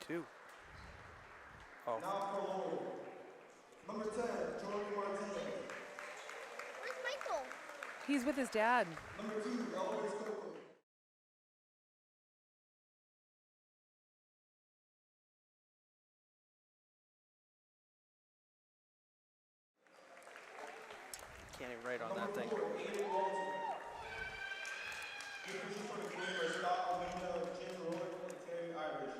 32. Oh. Now for Lowell. Number 10, Jordan Martinez. Where's Michael? He's with his dad. Number 2, Elvis Copeland. Can't even write on that thing. Number 4, Aiden Walter. Your pitchers for the game are Scott Almeida, Jim Roy, and Terry Irish.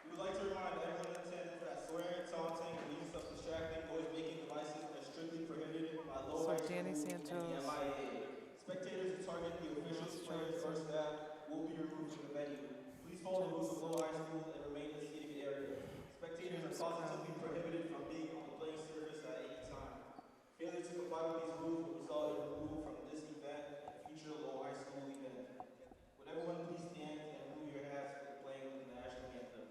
We would like to remind everyone in attendance that swearing, taunting, and use of distracting, noise-making devices are strictly prohibited by Lowell High School Danny and Santos. the MIAA. Spectators who target the officials, players, or staff will be removed from the venue. Please follow the rules of Lowell High School and remain in the seating area. Spectators are positively prohibited from being on the playing surface at any time. Failure to comply with these rules will result in removal from this event and future Lowell High School event. Would everyone please stand and remove your hats for the playing of the national anthem?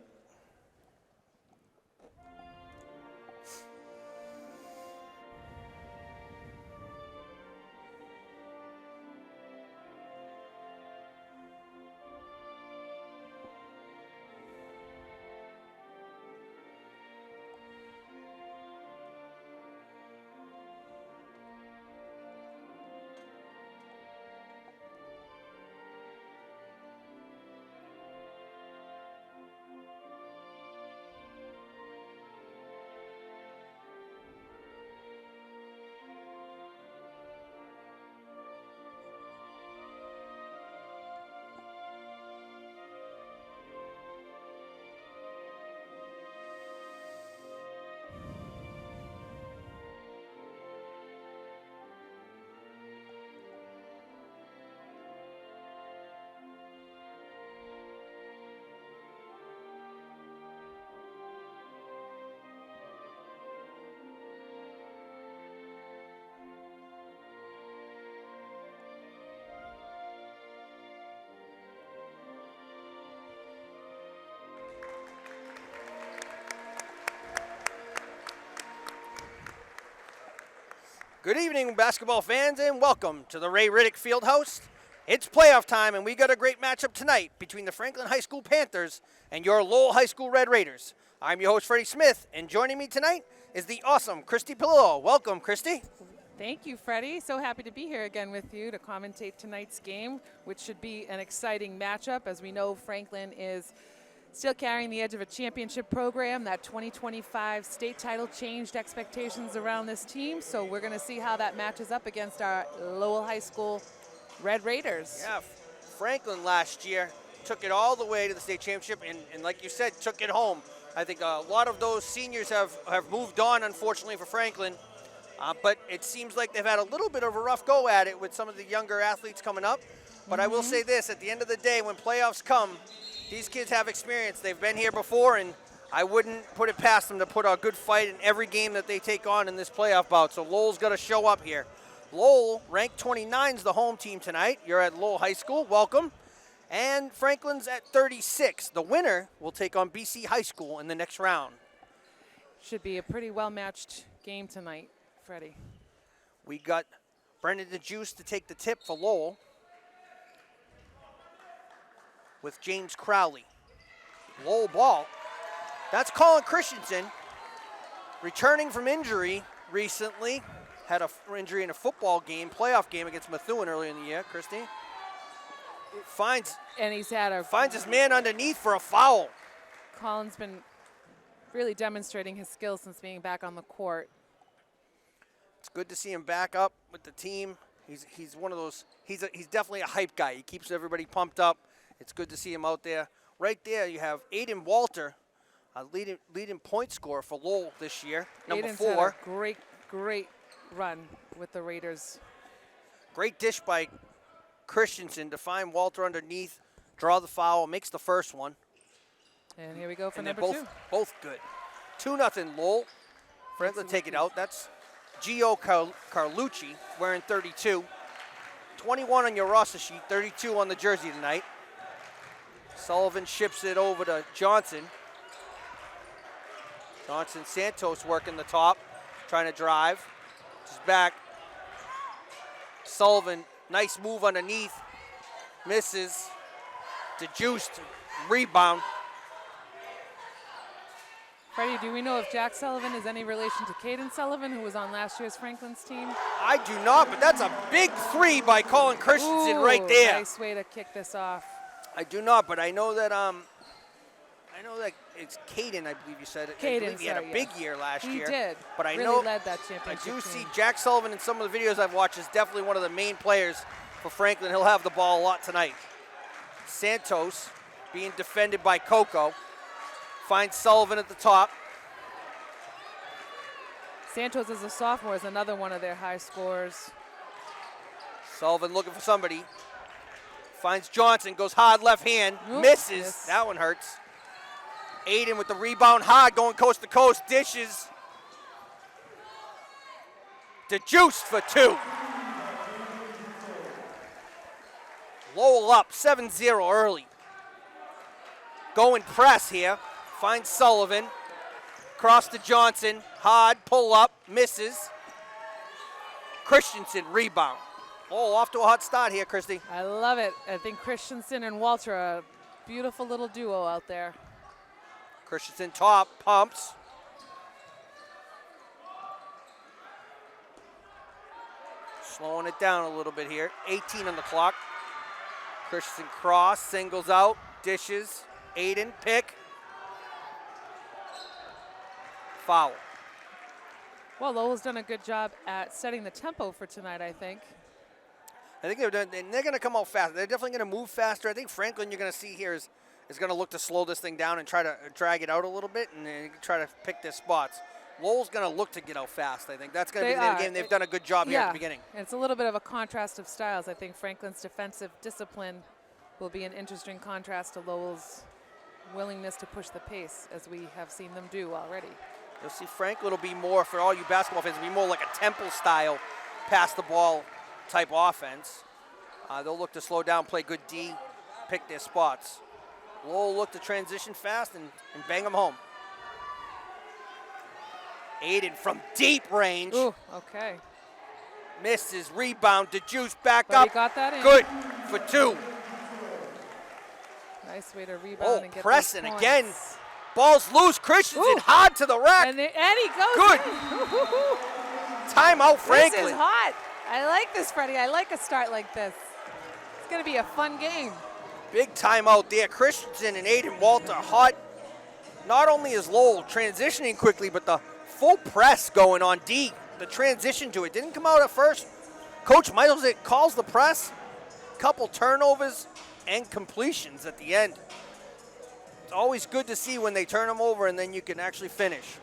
Good evening, basketball fans, and welcome to the Ray Riddick Fieldhouse. It's playoff time, and we got a great matchup tonight between the Franklin High School Panthers and your Lowell High School Red Raiders. I'm your host, Freddie Smith, and joining me tonight is the awesome Christy Pillow. Welcome, Christy. Thank you, Freddie. So happy to be here again with you to commentate tonight's game, which should be an exciting matchup. As we know, Franklin is still carrying the edge of a championship program. That 2025 state title changed expectations around this team, so we're going to see how that matches up against our Lowell High School Red Raiders. Yeah, Franklin last year took it all the way to the state championship, and like you said, took it home. I think a lot of those seniors have moved on, unfortunately, for Franklin. But it seems like they've had a little bit of a rough go at it with some of the younger athletes coming up. But I will say this, at the end of the day, when playoffs come, these kids have experience. They've been here before, and I wouldn't put it past them to put a good fight in every game that they take on in this playoff bout. So Lowell's got to show up here. Lowell, ranked 29, is the home team tonight. You're at Lowell High School. Welcome. And Franklin's at 36. The winner will take on BC High School in the next round. Should be a pretty well-matched game tonight, Freddie. We got Brendan the Juice to take the tip for Lowell with James Crowley. Lowell ball. That's Colin Christensen, returning from injury recently. Had an injury in a football game, playoff game against Methuen earlier in the year. Christy finds his man underneath for a foul. Colin's been really demonstrating his skills since being back on the court. It's good to see him back up with the team. He's one of those. He's definitely a hype guy. He keeps everybody pumped up. It's good to see him out there. Right there, you have Aiden Walter, a leading point scorer for Lowell this year, number Aiden's 4. Had a great run with the Raiders. Great dish by Christensen to find Walter underneath, draw the foul, makes the first one. And here we go for and number they're 2. both good. 2-0 Lowell. Franklin take it out. That's Gio Carlucci wearing 32. 21 on your roster sheet, 32 on the jersey tonight. Sullivan ships it over to Johnson. Santos working the top, trying to drive. Just back. Sullivan, nice move underneath. Misses. DeJuice rebound. Freddie, do we know if Jack Sullivan is any relation to Caden Sullivan, who was on last year's Franklin's team? I do not, but that's a big three by Colin Christensen right Ooh, there. Nice way to kick this off. I do not, but I know that it's Caden, I believe you said. I believe he had a big year last year. He did. But I really know led that I championship do team. see Jack Sullivan in some of the videos I've watched is definitely one of the main players for Franklin. He'll have the ball a lot tonight. Santos being defended by Coco. Finds Sullivan at the top. Santos as a sophomore is another one of their high scorers. Sullivan looking for somebody. Finds Johnson, goes hard left hand, Oop, misses. miss. That one hurts. Aiden with the rebound hard, going coast to coast, dishes. To Juice for two. Lowell up 7-0 early. Going press here. Finds Sullivan. Cross to Johnson. Hard, pull up, misses. Christensen rebound. Oh, off to a hot start here, Christy. I love it. I think Christensen and Walter are a beautiful little duo out there. Christensen top, pumps. Slowing it down a little bit here. 18 on the clock. Christensen cross, singles out, dishes. Aiden, pick. Foul. Well, Lowell's done a good job at setting the tempo for tonight, I think. I think they're going to come out fast. They're definitely going to move faster. I think Franklin, you're going to see here, is going to look to slow this thing down and try to drag it out a little bit and then try to pick their spots. Lowell's going to look to get out fast, I think. That's going to be the name of the game. They've done a good job here at the beginning. And it's a little bit of a contrast of styles. I think Franklin's defensive discipline will be an interesting contrast to Lowell's willingness to push the pace, as we have seen them do already. You'll see Franklin will be more, for all you basketball fans, it'll be more like a Temple style pass the ball type offense. They'll look to slow down, play good D, pick their spots. Lowell look to transition fast and bang them home. Aiden from deep range. Ooh, okay. Misses, rebound to Juice, back But up. he got that in. Good for two. Nice way to rebound Oh, and get pressing those points. again. Ball's loose. Christensen Ooh. hard to the rack. And he goes Good. in. Timeout, Franklin. This is hot. I like this, Freddie. I like a start like this. It's going to be a fun game. Big timeout there. Christensen and Aiden Walter hot. Not only is Lowell transitioning quickly, but the full press going on D. The transition to it didn't come out at first. Coach Michaels calls the press. Couple turnovers and completions at the end. It's always good to see when they turn them over and then you can actually finish.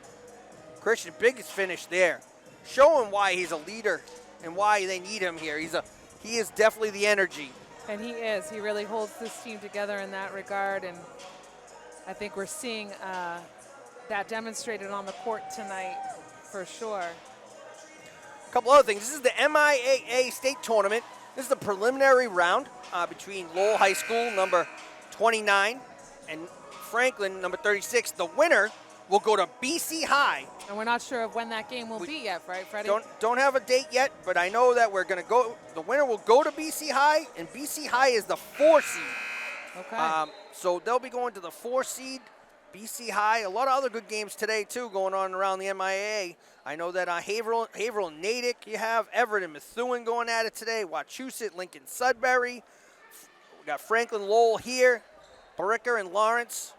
Christian, biggest finish there. Showing why he's a leader and why they need him here. He is definitely the energy. And he is. He really holds this team together in that regard. And I think we're seeing that demonstrated on the court tonight for sure. A couple other things. This is the MIAA state tournament. This is the preliminary round between Lowell High School, number 29, and Franklin, number 36. The winner will go to BC High. And we're not sure of when that game will be yet, right, Freddie? Don't have a date yet, but I know that we're going to go. The winner will go to BC High, and BC High is the 4 seed. Okay. So they'll be going to the 4 seed, BC High. A lot of other good games today, too, going on around the MIAA. I know that Haverhill and Natick, you have Everett and Methuen going at it today. Wachusett, Lincoln, Sudbury. We got Franklin, Lowell here, Baricker and Lawrence.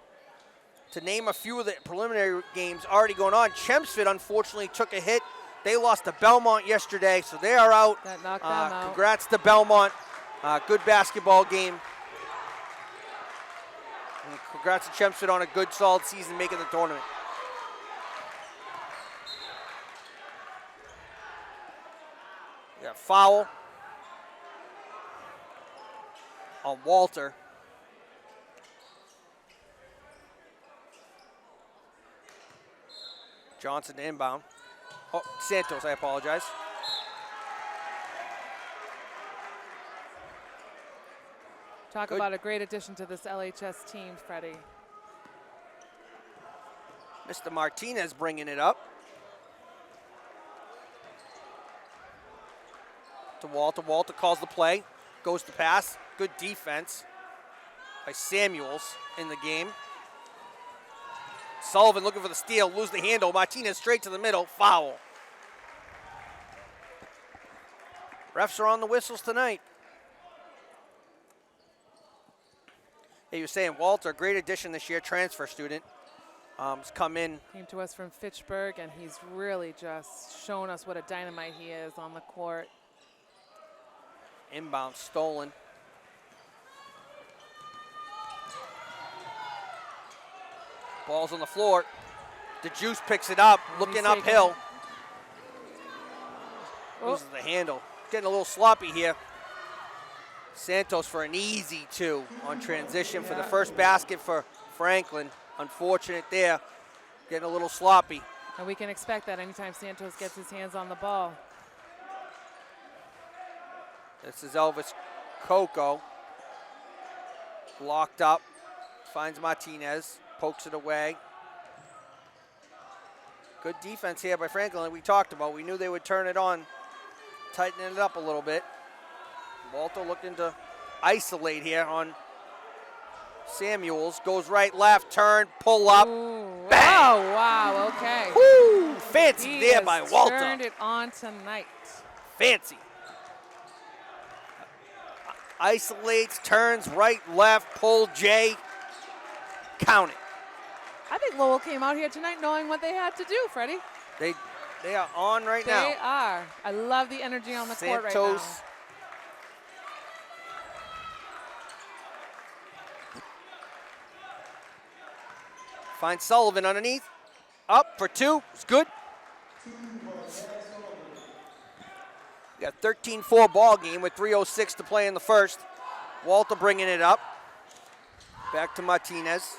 To name a few of the preliminary games already going on. Chelmsford, unfortunately, took a hit. They lost to Belmont yesterday, so they are out. That knocked them out. Congrats to Belmont. Good basketball game. And congrats to Chelmsford on a good, solid season making the tournament. We got foul on Walter. Johnson to inbound. Oh, Santos, I apologize. Talk about a great addition to this LHS team, Freddie. Mr. Martinez bringing it up. To Walter. Walter calls the play. Goes to pass. Good defense by Samuels in the game. Sullivan looking for the steal, lose the handle. Martinez straight to the middle, foul. Refs are on the whistles tonight. Hey, you're saying Walter, great addition this year, transfer student. Has come in. Came to us from Fitchburg, and he's really just shown us what a dynamite he is on the court. Inbound stolen. Ball's on the floor. The Juice picks it up, looking uphill. Loses the handle. Getting a little sloppy here. Santos for an easy 2 on transition for the first basket for Franklin. Unfortunate there. Getting a little sloppy. And we can expect that anytime Santos gets his hands on the ball. This is Elvis Coco. Locked up. Finds Martinez. Pokes it away. Good defense here by Franklin, like we talked about. We knew they would turn it on, tighten it up a little bit. Walter looking to isolate here on Samuels. Goes right, left, turn, pull up. Ooh, bang! Oh, wow, okay. Woo! Fancy He there has by Walter. Turned it on tonight. Fancy. Isolates, turns, right, left, pull, J. Count it. I think Lowell came out here tonight knowing what they had to do, Freddie. They are on right now. They are. I love the energy on the court right now. Santos. Finds Sullivan underneath. Up for 2. It's good. We got 13-4 ball game with 3:06 to play in the first. Walter bringing it up. Back to Martinez.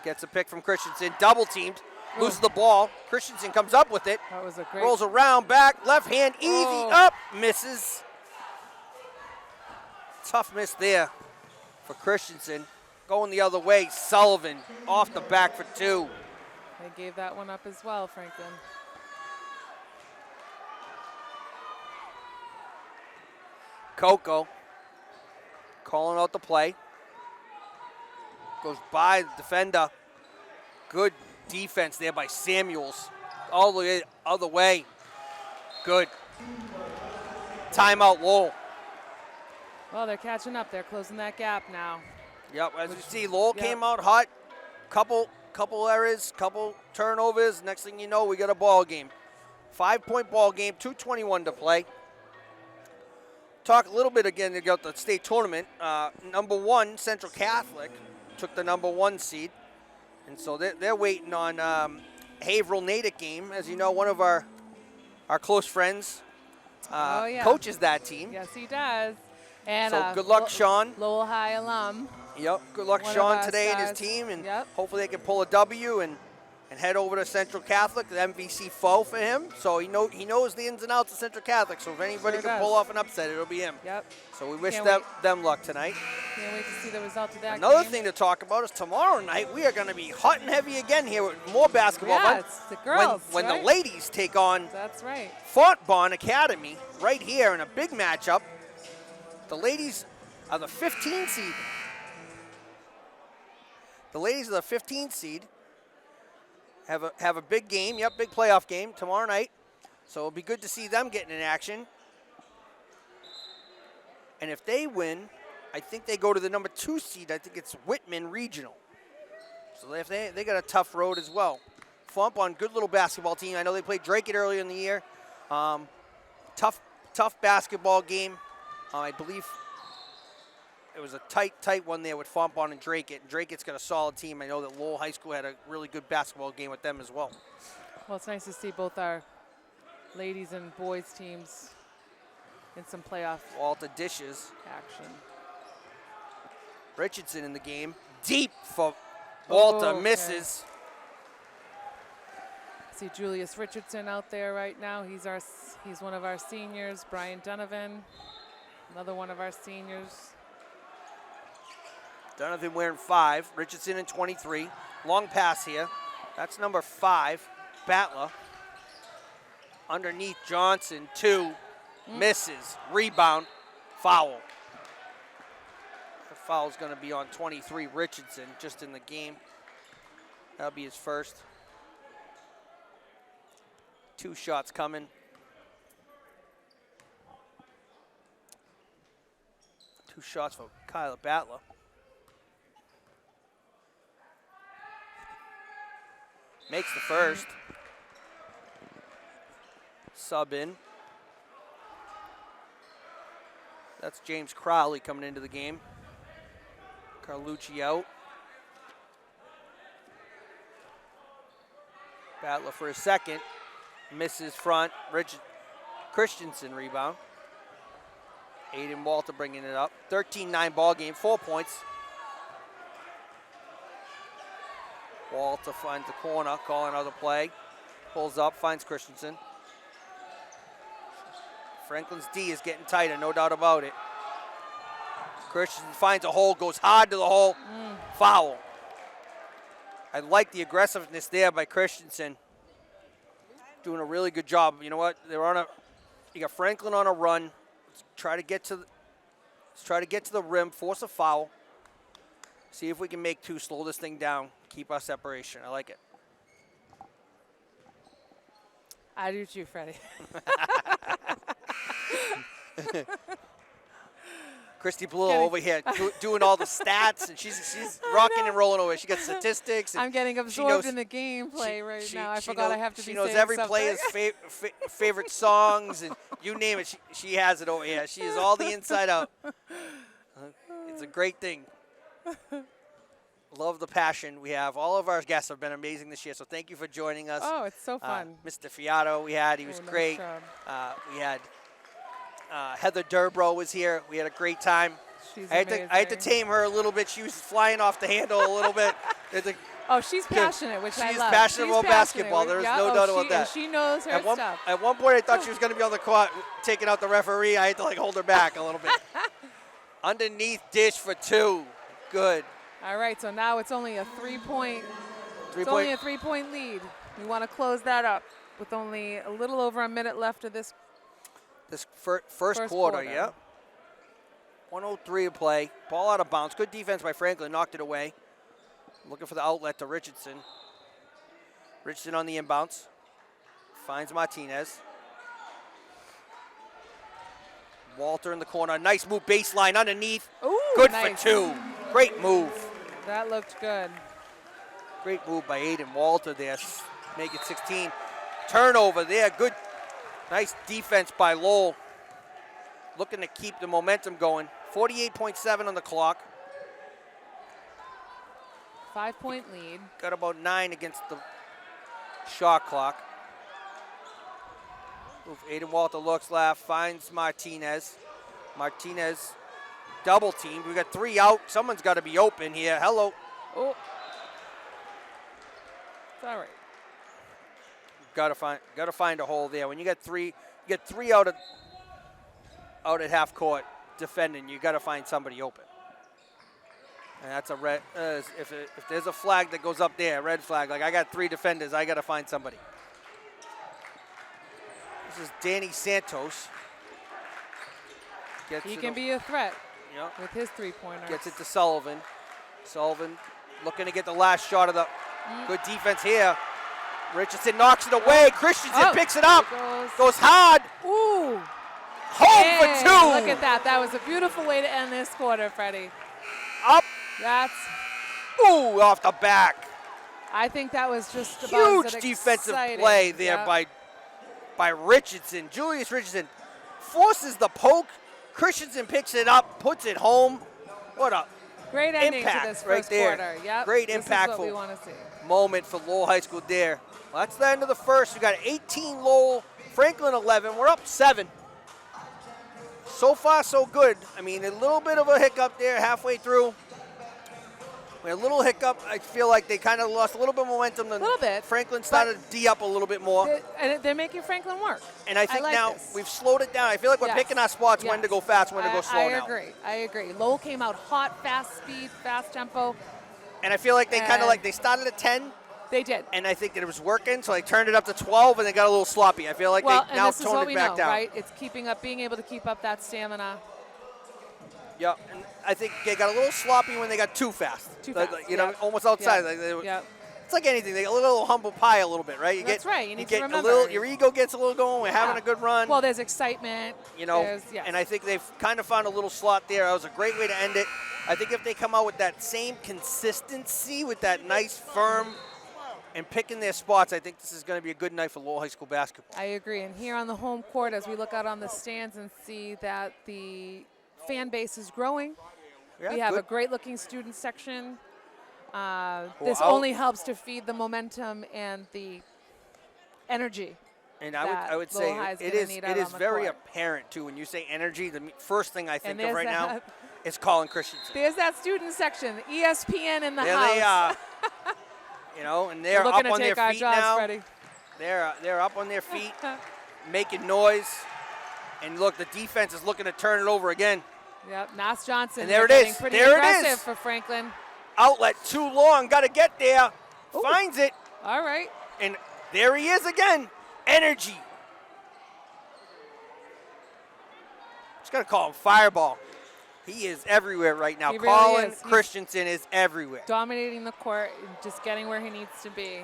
Gets a pick from Christensen. Double teamed. Loses the ball. Christensen comes up with it. That was a great. Rolls around, back, left hand, easy, up, misses. Tough miss there for Christensen. Going the other way, Sullivan off the back for 2. They gave that one up as well, Franklin. Coco calling out the play. Goes by the defender. Good defense there by Samuels. All the other way. Good. Timeout Lowell. Well, they're catching up. They're closing that gap now. Yep, as you see, Lowell came out hot. Couple errors, couple turnovers. Next thing you know, we got a ball game. 5-point ball game, 2:21 to play. Talk a little bit again about the state tournament. Number 1, Central Catholic, took the number 1 seed. And so they're waiting on Haverhill Natick game. As you know, one of our close friends coaches that team. Yes, he does. And so good luck, Sean. Lowell High alum. Yep, good luck, One of Sean, our today and his stars. team. And Yep. hopefully they can pull a W and head over to Central Catholic, the MVC foe for him. So he knows the ins and outs of Central Catholic. So if anybody Sure can does. pull off an upset, it'll be him. Yep. So we wish Can't them luck tonight. Can't wait to see the result of that Another game. thing to talk about is tomorrow night we are going to be hot and heavy again here with more basketball Yeah, fun. it's the girls, when right? the ladies take on That's right. Fontbonne Academy right here in a big matchup. The ladies are the 15 seed. The ladies are the 15 seed. Have a big game, big playoff game tomorrow night. So it'll be good to see them getting in action. And if they win, I think they go to the number 2 seed. I think it's Whitman Regional. So they got a tough road as well. Fontbonne, good little basketball team. I know they played Drake earlier in the year. Tough basketball game. I believe it was a tight one there with Fontbonne and Drake. Drake's got a solid team. I know that Lowell High School had a really good basketball game with them as well. Well, it's nice to see both our ladies and boys teams in some playoff Walter dishes. action. Richardson in the game. Deep for Walter. Okay. Misses. See Julius Richardson out there right now. He's one of our seniors. Brian Donovan, another one of our seniors. Donovan wearing 5. Richardson in 23. Long pass here. That's number 5. Batla. Underneath Johnson. 2. Misses. Rebound. Foul. Foul's going to be on 23, Richardson, just in the game. That'll be his first. 2 shots coming. 2 shots for Kyler Battler. Makes the first. Sub in. That's James Crowley coming into the game. Carlucci out. Battler for a second. Misses front. Christensen rebound. Aiden Walter bringing it up. 13-9 ball game, 4 points. Walter finds the corner, calling another play. Pulls up, finds Christensen. Franklin's D is getting tighter, no doubt about it. Christensen finds a hole, goes hard to the hole. Foul. I like the aggressiveness there by Christensen. Doing a really good job. You know what? You got Franklin on a run. Let's try to get to the rim, force a foul. See if we can make 2, slow this thing down, keep our separation. I like it. I do too, Freddie. Christy Blue over here doing all the stats, and she's rocking and rolling over. She got statistics. And I'm getting absorbed in the gameplay right now. I forgot I have to be saying She knows every something. player's favorite songs, and you name it, she has it over here. She is all the inside out. It's a great thing. Love the passion we have. All of our guests have been amazing this year, so thank you for joining us. Oh, it's so fun. Mr. Fiato, he was great. Nice We had Heather Durbro was here. We had a great time. She's I had to tame her a little bit. She was flying off the handle a little bit. She's passionate, which I love. She's passionate about basketball. There is no doubt about that. She knows her stuff. At one point, I thought she was going to be on the court taking out the referee. I had to hold her back a little bit. Underneath dish for 2. Good. All right, so now it's only a 3-point. It's only a 3-point lead. We want to close that up with only a little over a minute left of this. First quarter, yeah. 1:03 to play. Ball out of bounds. Good defense by Franklin. Knocked it away. Looking for the outlet to Richardson. Richardson on the inbounds. Finds Martinez. Walter in the corner. Nice move, baseline underneath. Ooh, good nice. for 2. Great move. That looked good. Great move by Aiden Walter there. Make it 16. Turnover there. Good. Nice defense by Lowell. Looking to keep the momentum going. 48.7 on the clock. 5-point lead. Got about 9 against the shot clock. Aiden Walter looks left, finds Martinez. Martinez double teamed. We got 3 out. Someone's got to be open here. Hello. Oh. It's all right. Got to find a hole there. When you get 3 out at half court defending, you got to find somebody open. And that's a red. If there's a flag that goes up there, red flag. Like I got 3 defenders, I got to find somebody. This is Danny Santos. He can be a threat yeah. with his 3-pointer. Gets it to Sullivan. Sullivan looking to get the last shot of the good defense here. Richardson knocks it away. Christensen picks it up. Goes hard. Ooh. Home for 2. Look at that. That was a beautiful way to end this quarter, Freddie. Up. That's. Ooh, off the back. I think that was just about huge defensive play there by Richardson. Julius Richardson forces the poke. Christensen picks it up, puts it home. What a great ending impact to this right first there. quarter. Yep. Great this impactful is what we want to see. Moment for Lowell High School there. Well, that's the end of the first. We got 18 Lowell, Franklin 11. We're up 7. So far, so good. I mean, a little bit of a hiccup there halfway through. We had a little hiccup. I feel like they kind of lost a little bit of momentum. A little bit. Franklin started to D up a little bit more. They're making Franklin work. And I think like now this. we've slowed it down. I feel like we're picking our spots when to go fast, when to go slow now. I agree. Lowell came out hot, fast speed, fast tempo. And I feel like they kind of they started at 10. They did. And I think that it was working, so they turned it up to 12, and they got a little sloppy. I feel like they now toned it back down. Right? It's keeping up, being able to keep up that stamina. Yeah, and I think they got a little sloppy when they got too fast. Too Like, fast, you know, yeah. almost outside. Yeah. Like they were, Yeah. It's like anything. They get a little humble pie a little bit, right? That's right. You need to get remember. a little. Your ego gets a little going. We're having a good run. Well, there's excitement. You know, Yes. and I think they've kind of found a little slot there. That was a great way to end it. I think if they come out with that same consistency, with that nice firm, and picking their spots, I think this is going to be a good night for Lowell High School basketball. I agree. And here on the home court, as we look out on the stands and see that the fan base is growing, Yeah, we have good. a great-looking student section. This Well, only helps to feed the momentum and the energy. And that I would Lowell say High is it gonna is need it out is on the very court. apparent too when you say energy. The first thing I think And of there's right now that- is Colin Christensen. There's that student section, ESPN in the There house. they are. You know, and they're We're up looking on to their take our feet jobs, now. Freddie. They're up on their feet, making noise. And look, the defense is looking to turn it over again. Yep, Nass Johnson. And there it they're getting is. Pretty There it aggressive is. for Franklin. Outlet too long. Got to get there. Ooh. Finds it. All right. And there he is again. Energy. Just got to call him Fireball. He is everywhere right now. He really Colin is. He's Christensen is everywhere. Dominating the court, and just getting where he needs to be.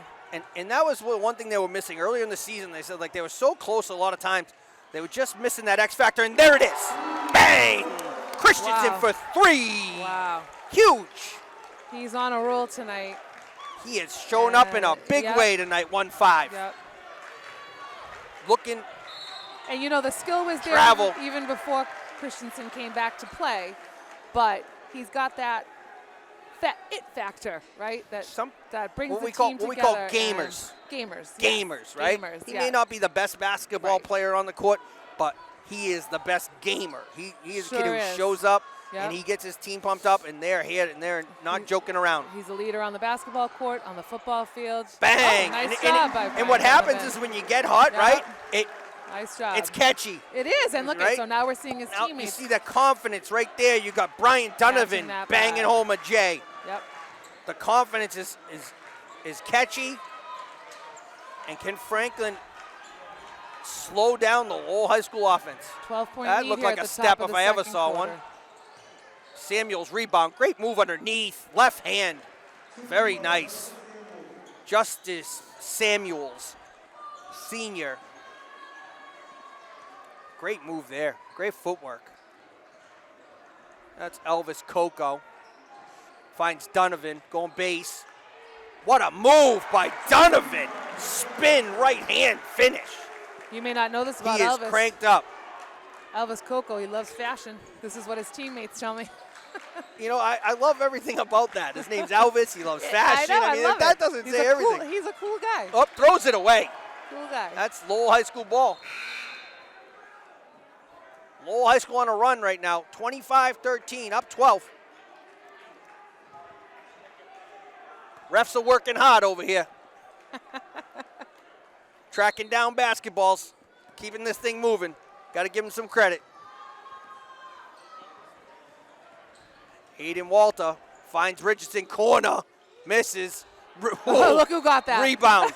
And that was one thing they were missing earlier in the season. They said like they were so close a lot of times. They were just missing that X factor, and there it is. Bang! Christensen Wow. for three. Wow. Huge. He's on a roll tonight. He has shown up in a big Yep. way tonight, 1-5. Yep. Looking, And you know, the skill was there Travel. even before Christensen came back to play, but he's got that it factor, right? That brings what the we call team what we call together. gamers. And gamers. yes. Gamers, right? Gamers, He yes. may not be the best basketball Right. player on the court, but he is the best gamer. He is a kid Sure who is. shows up Yep. and he gets his team pumped up, and they're here and they're not joking around. He's a leader on the basketball court, on the football field. Bang! Oh, nice and, job by and what Brian happens Donovan. is when you get hot, Yep. right? Nice job. It's catchy. It is, and look Right? at so now we're seeing his Now you teammates. see that confidence right there. You got Brian Donovan that banging back. home a J. Yep. The confidence is catchy. And can Franklin slow down the Lowell High School offense? 12-point That lead looked here like at a the step top of if the I ever second saw quarter. one. Samuel's rebound. Great move underneath. Left hand. Very nice. Justice Samuels, senior. Great move there. Great footwork. That's Elvis Coco. Finds Donovan. Going base. What a move by Donovan. Spin, right hand, finish. You may not know this about He is Elvis. cranked up. Elvis Coco, he loves fashion. This is what his teammates tell me. You know, I love everything about that. His name's Elvis. He loves fashion. I know, I mean, I love that it. doesn't He's say a everything. Cool, he's a cool guy. Oh, throws it away. Cool guy. That's Lowell High School ball. Lowell High School on a run right now. 25-13, up 12. Refs are working hard over here. Tracking down basketballs. Keeping this thing moving. Got to give them some credit. Hayden Walter finds Richardson corner. Misses. Oh, look who got that. Rebound.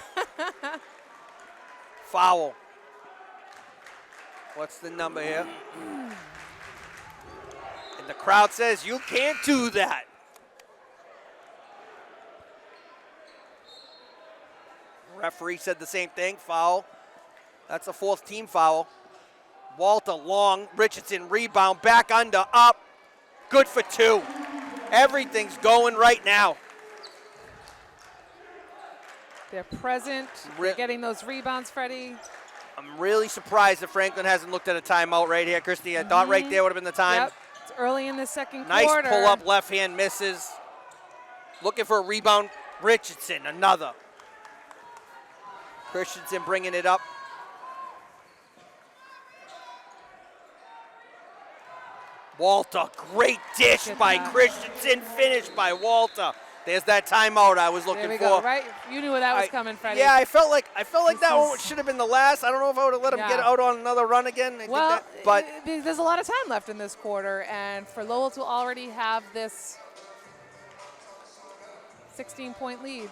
Foul. What's the number here? And the crowd says, you can't do that. Referee said the same thing. Foul. That's a fourth team foul. Walter long. Richardson rebound. Back under. Up. Good for two. Everything's going right now. They're present. They're getting those rebounds, Freddie. I'm really surprised that Franklin hasn't looked at a timeout right here, Christy. I thought right there would have been the time. Yep. It's early in the second Nice quarter. pull up, left hand misses. Looking for a rebound. Richardson, another. Christensen bringing it up. Walter, great dish by Christensen, finished by Walter. There's that timeout I was looking There we for. go, right? You knew where that was coming, Freddie. Yeah, I felt like that one is- should have been the last. I don't know if I would have let him get out on another run again. I think Well, but there's a lot of time left in this quarter, and for Lowell to already have this 16-point lead.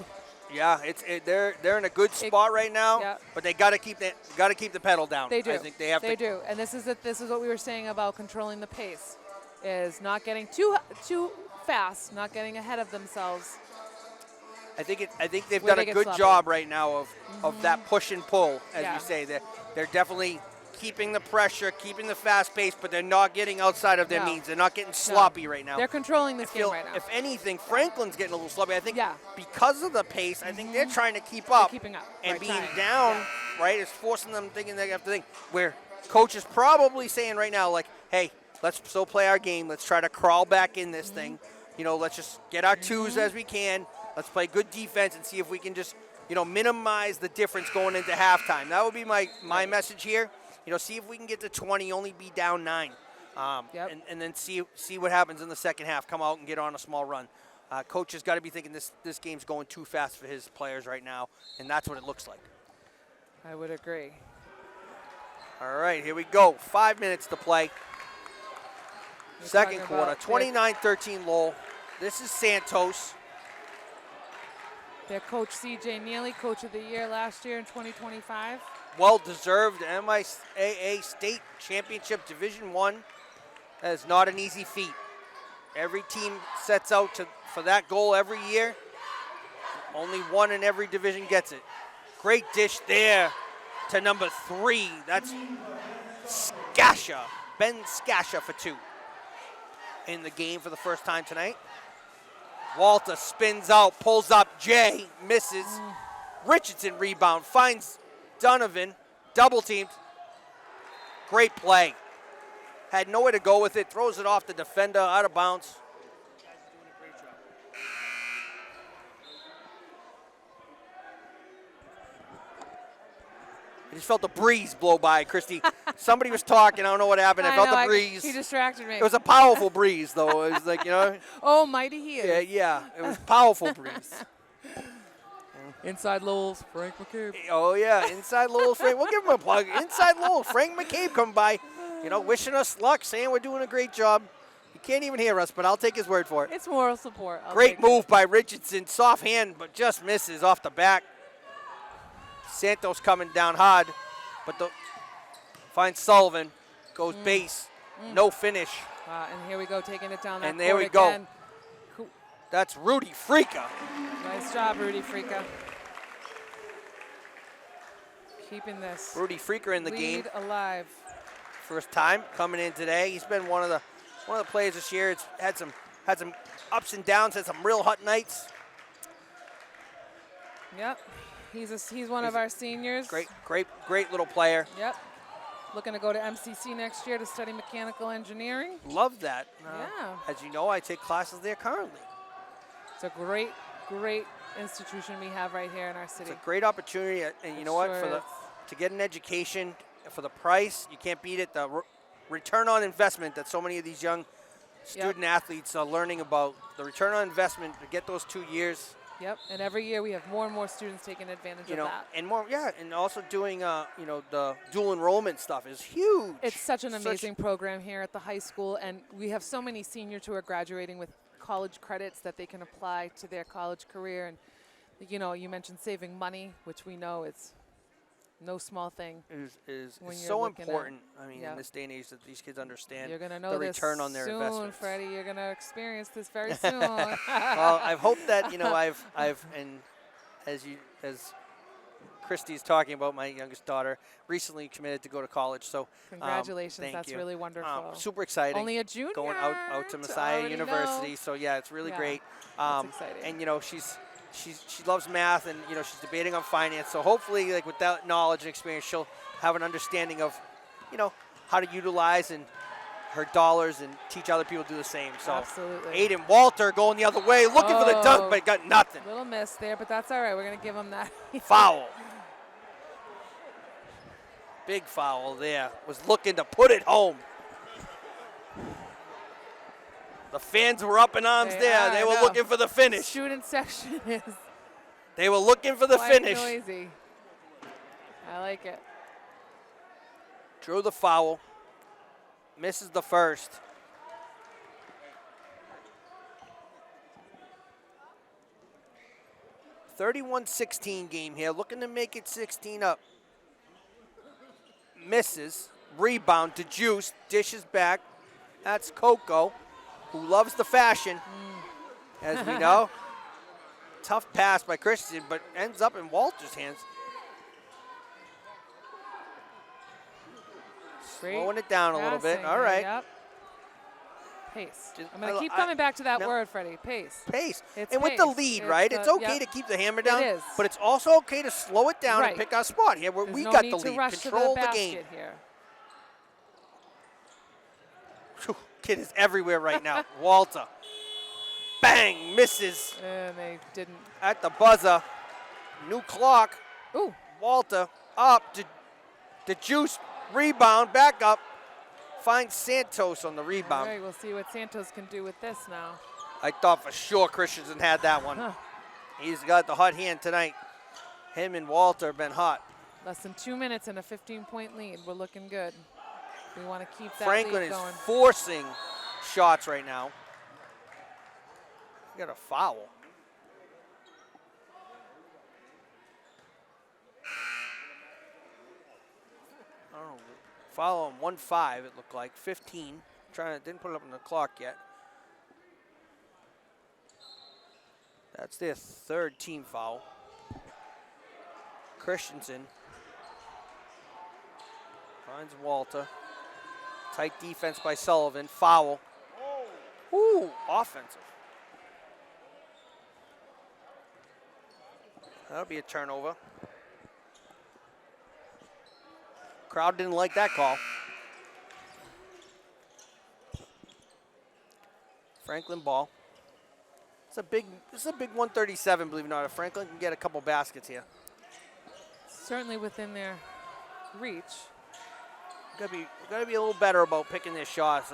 yeah, they're in a good spot right now. yeah. But they got to keep the pedal down. They do. I think they have to. do, and this is what we were saying about controlling the pace. is not getting too fast, not getting ahead of themselves. I think they've Where done they a get good sloppy. job right now of that push and pull, as Yeah. you say. They're definitely keeping the pressure, keeping the fast pace, but they're not getting outside of their No. means. They're not getting sloppy right now. They're controlling I this feel, game right now. if anything, Franklin's getting a little sloppy. I think Yeah. because of the pace, I think they're trying to keep up. keeping up, And right, being trying. down, Yeah. right, is forcing them thinking they have to think. Where coach is probably saying right now, like, hey, let's still play our game. Let's try to crawl back in this thing. Let's just get our twos as we can. Let's play good defense and see if we can just, minimize the difference going into halftime. That would be my message here. See if we can get to 20, only be down 9. Yep. And then see what happens in the second half. Come out and get on a small run. Coach has got to be thinking this game's going too fast for his players right now, and that's what it looks like. I would agree. All right, here we go. 5 minutes to play. We're Second talking quarter, about 29-13 Lowell. This is Santos. Their coach, C.J. Neely, Coach of the Year last year in 2025. Well-deserved MIAA State Championship Division I. That is not an easy feat. Every team sets out for that goal every year. Only one in every division gets it. Great dish there to number 3. That's Skasha, Ben Skasha for 2 in the game for the first time tonight. Walter spins out, pulls up Jay, misses. Richardson rebound, finds Donovan, double teamed. Great play. Had nowhere to go with it, throws it off the defender, out of bounds. I just felt the breeze blow by, Christy. Somebody was talking, I don't know what happened. I felt the breeze. He distracted me. It was a powerful breeze, though. It was like, Oh, mighty he is. yeah, it was powerful breeze. Inside Lowell's Frank McCabe. Oh, yeah, inside Lowell Frank. We'll give him a plug. Inside Lowell, Frank McCabe come by, wishing us luck, saying we're doing a great job. He can't even hear us, but I'll take his word for it. It's moral support. Great move by Richardson. Soft hand, but just misses off the back. Santos coming down hard, but finds Sullivan. Goes base. No finish. And here we go, taking it down that And there we court go. again. That's Rudy Freaka. Nice job, Rudy Freaka. Keeping this Rudy Freaka in the lead game. alive. First time coming in today. He's been one of the players this year. It's had some ups and downs, had some real hot nights. Yep. He's one of our seniors. Great little player. Yep. Looking to go to MCC next year to study mechanical engineering. Love that. Yeah. As you know, I take classes there currently. It's a great institution we have right here in our city. It's a great opportunity, and you know what? Sure is. To get an education for the price, you can't beat it. The return on investment that so many of these young student athletes are learning about. The return on investment to get those 2 years. Yep, and every year we have more and more students taking advantage of that. And more, and also doing, the dual enrollment stuff is huge. It's such an amazing program here at the high school, and we have so many seniors who are graduating with college credits that they can apply to their college career. And, you mentioned saving money, which we know is no small thing. Is when you're so looking at- important. I mean, yeah. in this day and age, that these kids understand You're going to know the this return on their soon, investment. Freddie. You're going to experience this very soon. Well, I've hoped that and as Christy's talking about, my youngest daughter recently committed to go to college. So Congratulations, thank that's you. really wonderful. Super exciting. Only a junior. Going out to Messiah already University. know. So yeah, it's really Yeah, great. that's exciting. And she loves math, and she's debating on finance. So hopefully, like with that knowledge and experience, she'll have an understanding of how to utilize and her dollars and teach other people to do the same. So Absolutely. Aiden Walter going the other way, looking for the dunk, but got nothing. Little miss there, but that's all right. We're going to give him that. Foul. Big foul there. Was looking to put it home. The fans were up in arms there. They were looking for the finish. Student section is They were looking for the quite finish. noisy. I like it. Drew the foul. Misses the first. (31-16) game here. Looking to make it 16 up. Misses. Rebound to Juice. Dishes back. That's Coco, who loves the fashion, as we know. Tough pass by Christensen, but ends up in Walter's hands. Slowing it down a little bit. All right. Yep. Pace. Just- I'm going to keep coming back to that no. word, Freddie. Pace. Pace. It's And with the pace. lead, It's right? the- It's okay yep. to keep the hammer down, It is. but it's also okay to slow it down Right. and pick our spot here where There's we no got need the to lead. rush Control to the the game. basket here. Phew, kid is everywhere right now. Walter. Bang, misses And they didn't. at the buzzer. New clock. Ooh. Walter up to the juice. Rebound, back up. Finds Santos on the All rebound. right, we'll see what Santos can do with this now. I thought for sure Christensen had that one. Huh. He's got the hot hand tonight. Him and Walter have been hot. Less than 2 minutes and a 15-point lead. We're looking good. We want to keep that Franklin lead is going. forcing shots right now. Got a foul. I don't know. Foul on 1-5, it looked like. 15. Didn't put it up on the clock yet. That's their third team foul. Christensen finds Walter. Tight defense by Sullivan. Foul. Ooh, offensive. That'll be a turnover. Crowd didn't like that call. Franklin ball. It's a big 137, believe it or not. If Franklin can get a couple baskets here. Certainly within their reach. Gotta be a little better about picking their shots.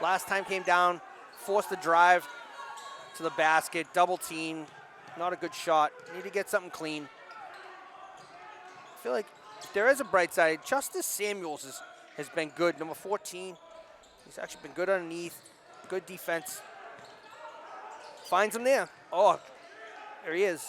Last time came down, forced the drive to the basket, double team. Not a good shot. Need to get something clean. I feel like if there is a bright side, Justice Samuels has been good. Number 14. He's actually been good underneath. Good defense. Finds him there. Oh, there he is.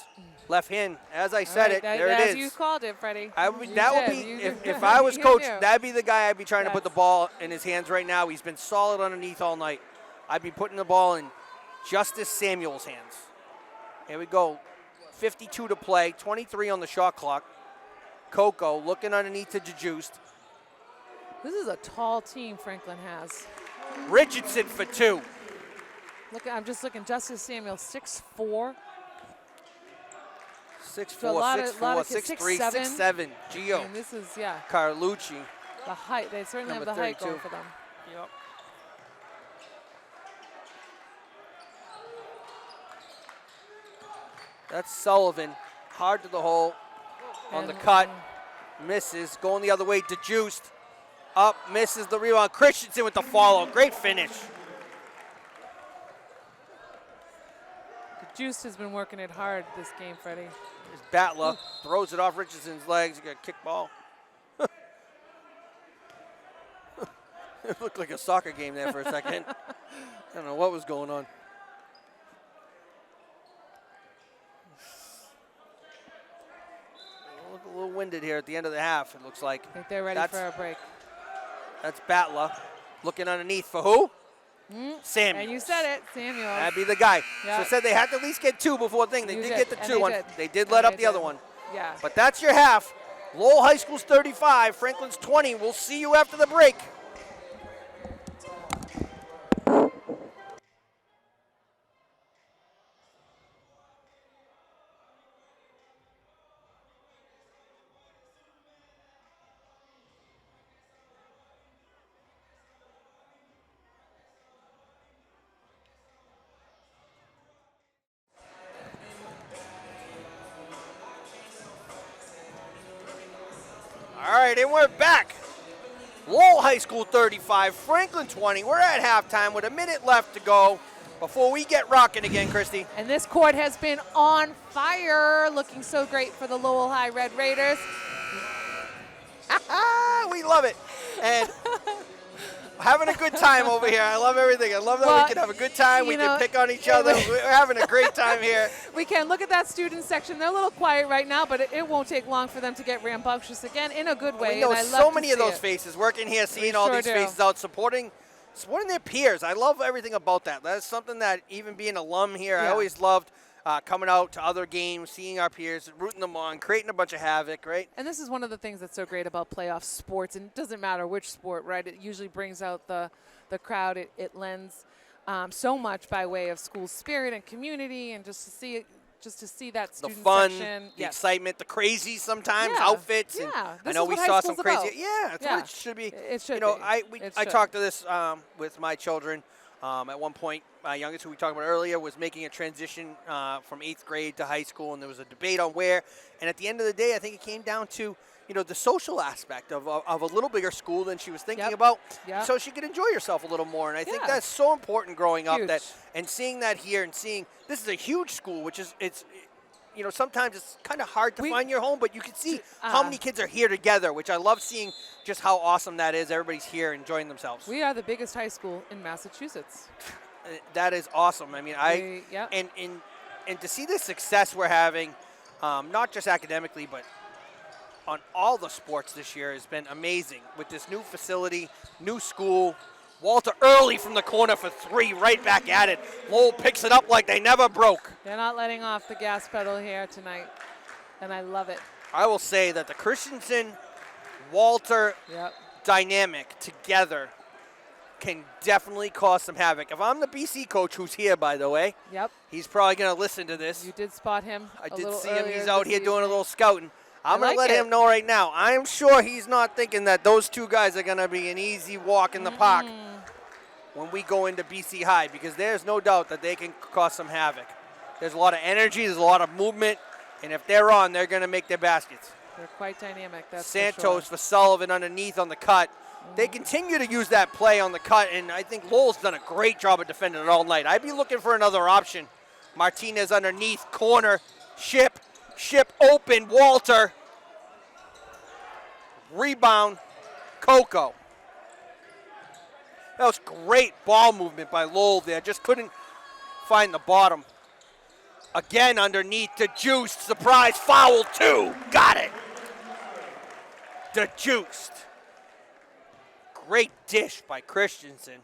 Left hand. As I said it, there it is. You called it, Freddie. That would You be did. if I was You coach, knew. that'd be the guy I'd be trying to put the Yes. ball in his hands right now. He's been solid underneath all night. I'd be putting the ball in Justice Samuel's hands. Here we go. 52 to play, 23 on the shot clock. Coco looking underneath to Juiced. This is a tall team Franklin has. Richardson for two. Look, I'm just looking. Justice Samuel, 6'4". 6'4", lot of 6'4", kids, 6'3", 6'7". 6'7". Gio. And this is, yeah, Carlucci. the height. They certainly Number have the height 32. going for them. Yep. That's Sullivan. Hard to the hole. On the And- cut. Misses. Going the other way. DeJuiced. Up. Misses the rebound. Christensen with the follow. Great finish. Juice has been working it hard this game, Freddie. There's Batler. Throws it off Richardson's legs. You got a kick ball. It looked like a soccer game there for a second. I don't know what was going on. Look a little winded here at the end of the half, it looks like. I think they're ready for a break. That's Batler looking underneath for who? Samuel. And you said it, Samuel. That'd be the guy. Yeah. So it said they had to at least get two before thing. They You did did, get the and two. they did. They did And let up they the other did. one. Yeah. But that's your half. Lowell High School's 35, Franklin's 20. We'll see you after the break. All right, and we're back. Lowell High School 35, Franklin 20. We're at halftime with a minute left to go before we get rocking again, Christy. And this court has been on fire, looking so great for the Lowell High Red Raiders. We love it. And having a good time over here. I love everything. I love that Well, we can have a good time. We you can know, pick on each other. We're having a great time here. We can look at that student section. They're a little quiet right now, but it won't take long for them to get rambunctious again in a good way. We know and I love so to many of see those it. faces working here, seeing We all sure these do. faces out, supporting supporting their peers. I love everything about that. That's something that even being alum here, I Yeah. always loved coming out to other games, seeing our peers, rooting them on, creating a bunch of havoc, right? And this is one of the things that's so great about playoff sports, and it doesn't matter which sport, right? It usually brings out the crowd. It lends so much by way of school spirit and community, and just to see that The student fun, section. the Yes. excitement, the crazy sometimes, Yeah. outfits. And Yeah. I This know is we what saw high some school's crazy. about. Yeah, that's Yeah. what it should be. It should you know, be. It I should. talked to this with my children. At one point, my youngest, who we talked about earlier, was making a transition from 8th grade to high school, and there was a debate on where. And at the end of the day, I think it came down to, the social aspect of a little bigger school than she was thinking Yep. about, Yep. so she could enjoy herself a little more. And I think Yeah. that's so important growing up, Huge. and seeing that here and seeing this is a huge school, which is sometimes it's kind of hard to find your home, but you can see how many kids are here together, which I love seeing just how awesome that is. Everybody's here enjoying themselves. We are the biggest high school in Massachusetts. That is awesome. I mean, Yep. and to see the success we're having, not just academically, but on all the sports this year has been amazing. With this new facility, new school, Walter early from the corner for 3, right back at it. Lowell picks it up like they never broke. They're not letting off the gas pedal here tonight, and I love it. I will say that the Christensen Walter Yep. dynamic together can definitely cause some havoc. If I'm the BC coach, who's here, by the way, Yep. he's probably going to listen to this. You did spot him. I a did little see him. earlier He's out this here doing a evening. little scouting. I'm going like to let it. him know right now. I am sure he's not thinking that those two guys are going to be an easy walk in the park when we go into BC High, because there's no doubt that they can cause some havoc. There's a lot of energy. There's a lot of movement. And if they're on, they're going to make their baskets. They're quite dynamic. That's Santos for for Sullivan underneath on the cut. They continue to use that play on the cut, and I think Lowell's done a great job of defending it all night. I'd be looking for another option. Martinez underneath, corner, ship open, Walter. Rebound, Coco. That was great ball movement by Lowell there. Just couldn't find the bottom. Again underneath to Juiced. Surprise foul, 2. Got it. The Juiced. Great dish by Christensen.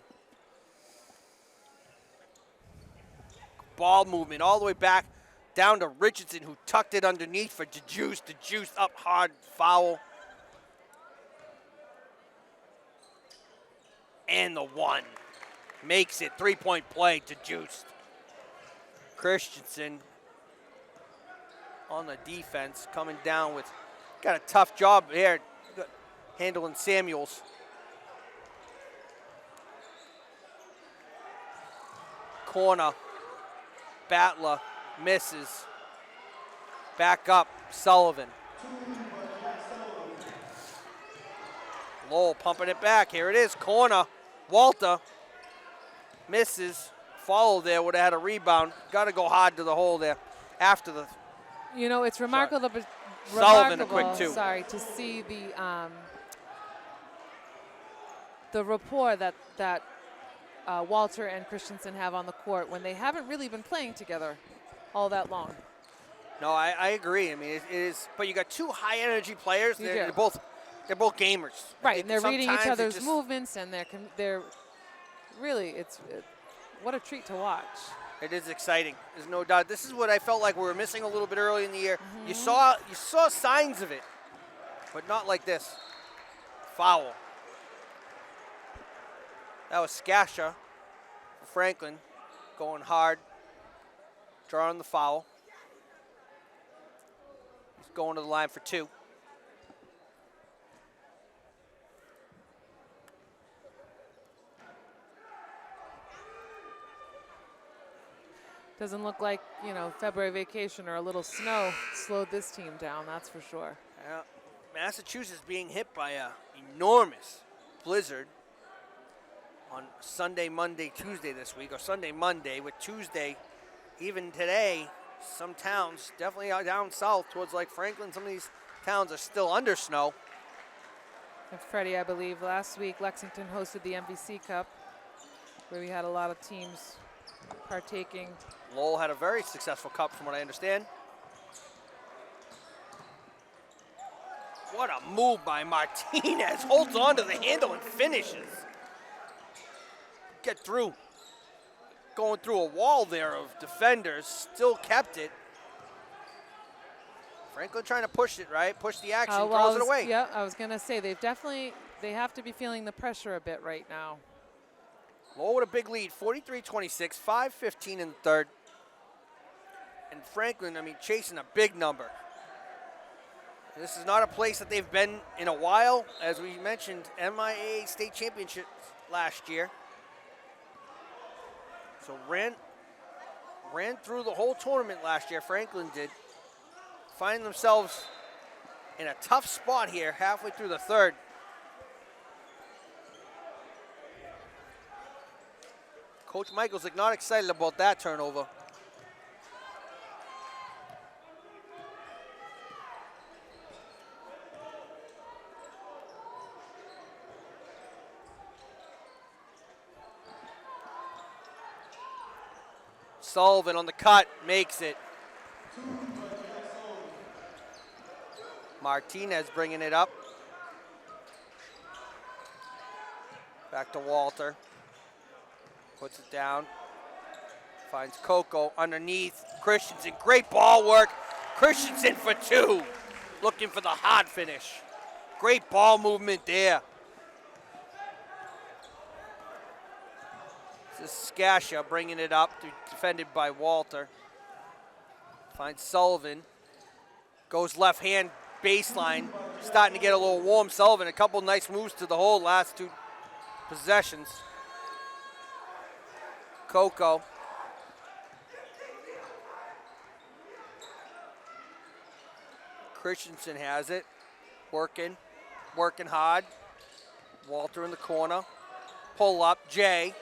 Ball movement all the way back down to Richardson, who tucked it underneath for DeJuice. DeJuice up hard, foul. And the 1. Makes it 3-point play to Juiced. Christensen on the defense, coming down with, got a tough job there handling Samuels. Corner, Battler misses. Back up, Sullivan. Lowell pumping it back. Here it is, corner. Walter misses. Follow there, would have had a rebound. Got to go hard to the hole there after the. It's remarkable. Sullivan a quick 2. Sorry, to see the rapport that Walter and Christensen have on the court when they haven't really been playing together all that long. No, I agree. I mean, it is. But you got 2 high energy players. You They're do. both gamers. I Right, think and they're reading each sometimes it other's just- movements, and they're really what a treat to watch. It is exciting. There's no doubt. This is what I felt like we were missing a little bit early in the year. Mm-hmm. You saw signs of it, but not like this. Foul. That was Skasha for Franklin, going hard, drawing the foul. He's going to the line for 2. Doesn't look like, February vacation or a little snow slowed this team down, that's for sure. Yeah. Massachusetts being hit by an enormous blizzard on Sunday, Monday, Tuesday this week, or Sunday, Monday, with Tuesday, even today, some towns, definitely down south towards like Franklin, some of these towns are still under snow. And Freddie, I believe last week Lexington hosted the MVC Cup, where we had a lot of teams partaking. Lowell had a very successful cup from what I understand. What a move by Martinez. Holds on to the handle and finishes. get through. Going through a wall there of defenders, still kept it. Franklin trying to push it, right? Push the action, throws it away. Yeah, I was going to say, they have to be feeling the pressure a bit right now. Lowell with a big lead, 43-26, 5:15 in the third. And Franklin, chasing a big number. This is not a place that they've been in a while. As we mentioned, MIAA State Championship last year. So ran through the whole tournament last year, Franklin did. Finding themselves in a tough spot here halfway through the third. Coach Michaels not excited about that turnover. Sullivan on the cut, makes it. Martinez bringing it up. Back to Walter. Puts it down. Finds Coco underneath. Christensen, great ball work. Christensen for two. Looking for the hard finish. Great ball movement there. This is Skasha bringing it up, defended by Walter. Finds Sullivan. Goes left hand baseline. Starting to get a little warm. Sullivan, a couple nice moves to the hole last two possessions. Coco. Christensen has it. Working hard. Walter in the corner. Pull up, Jay.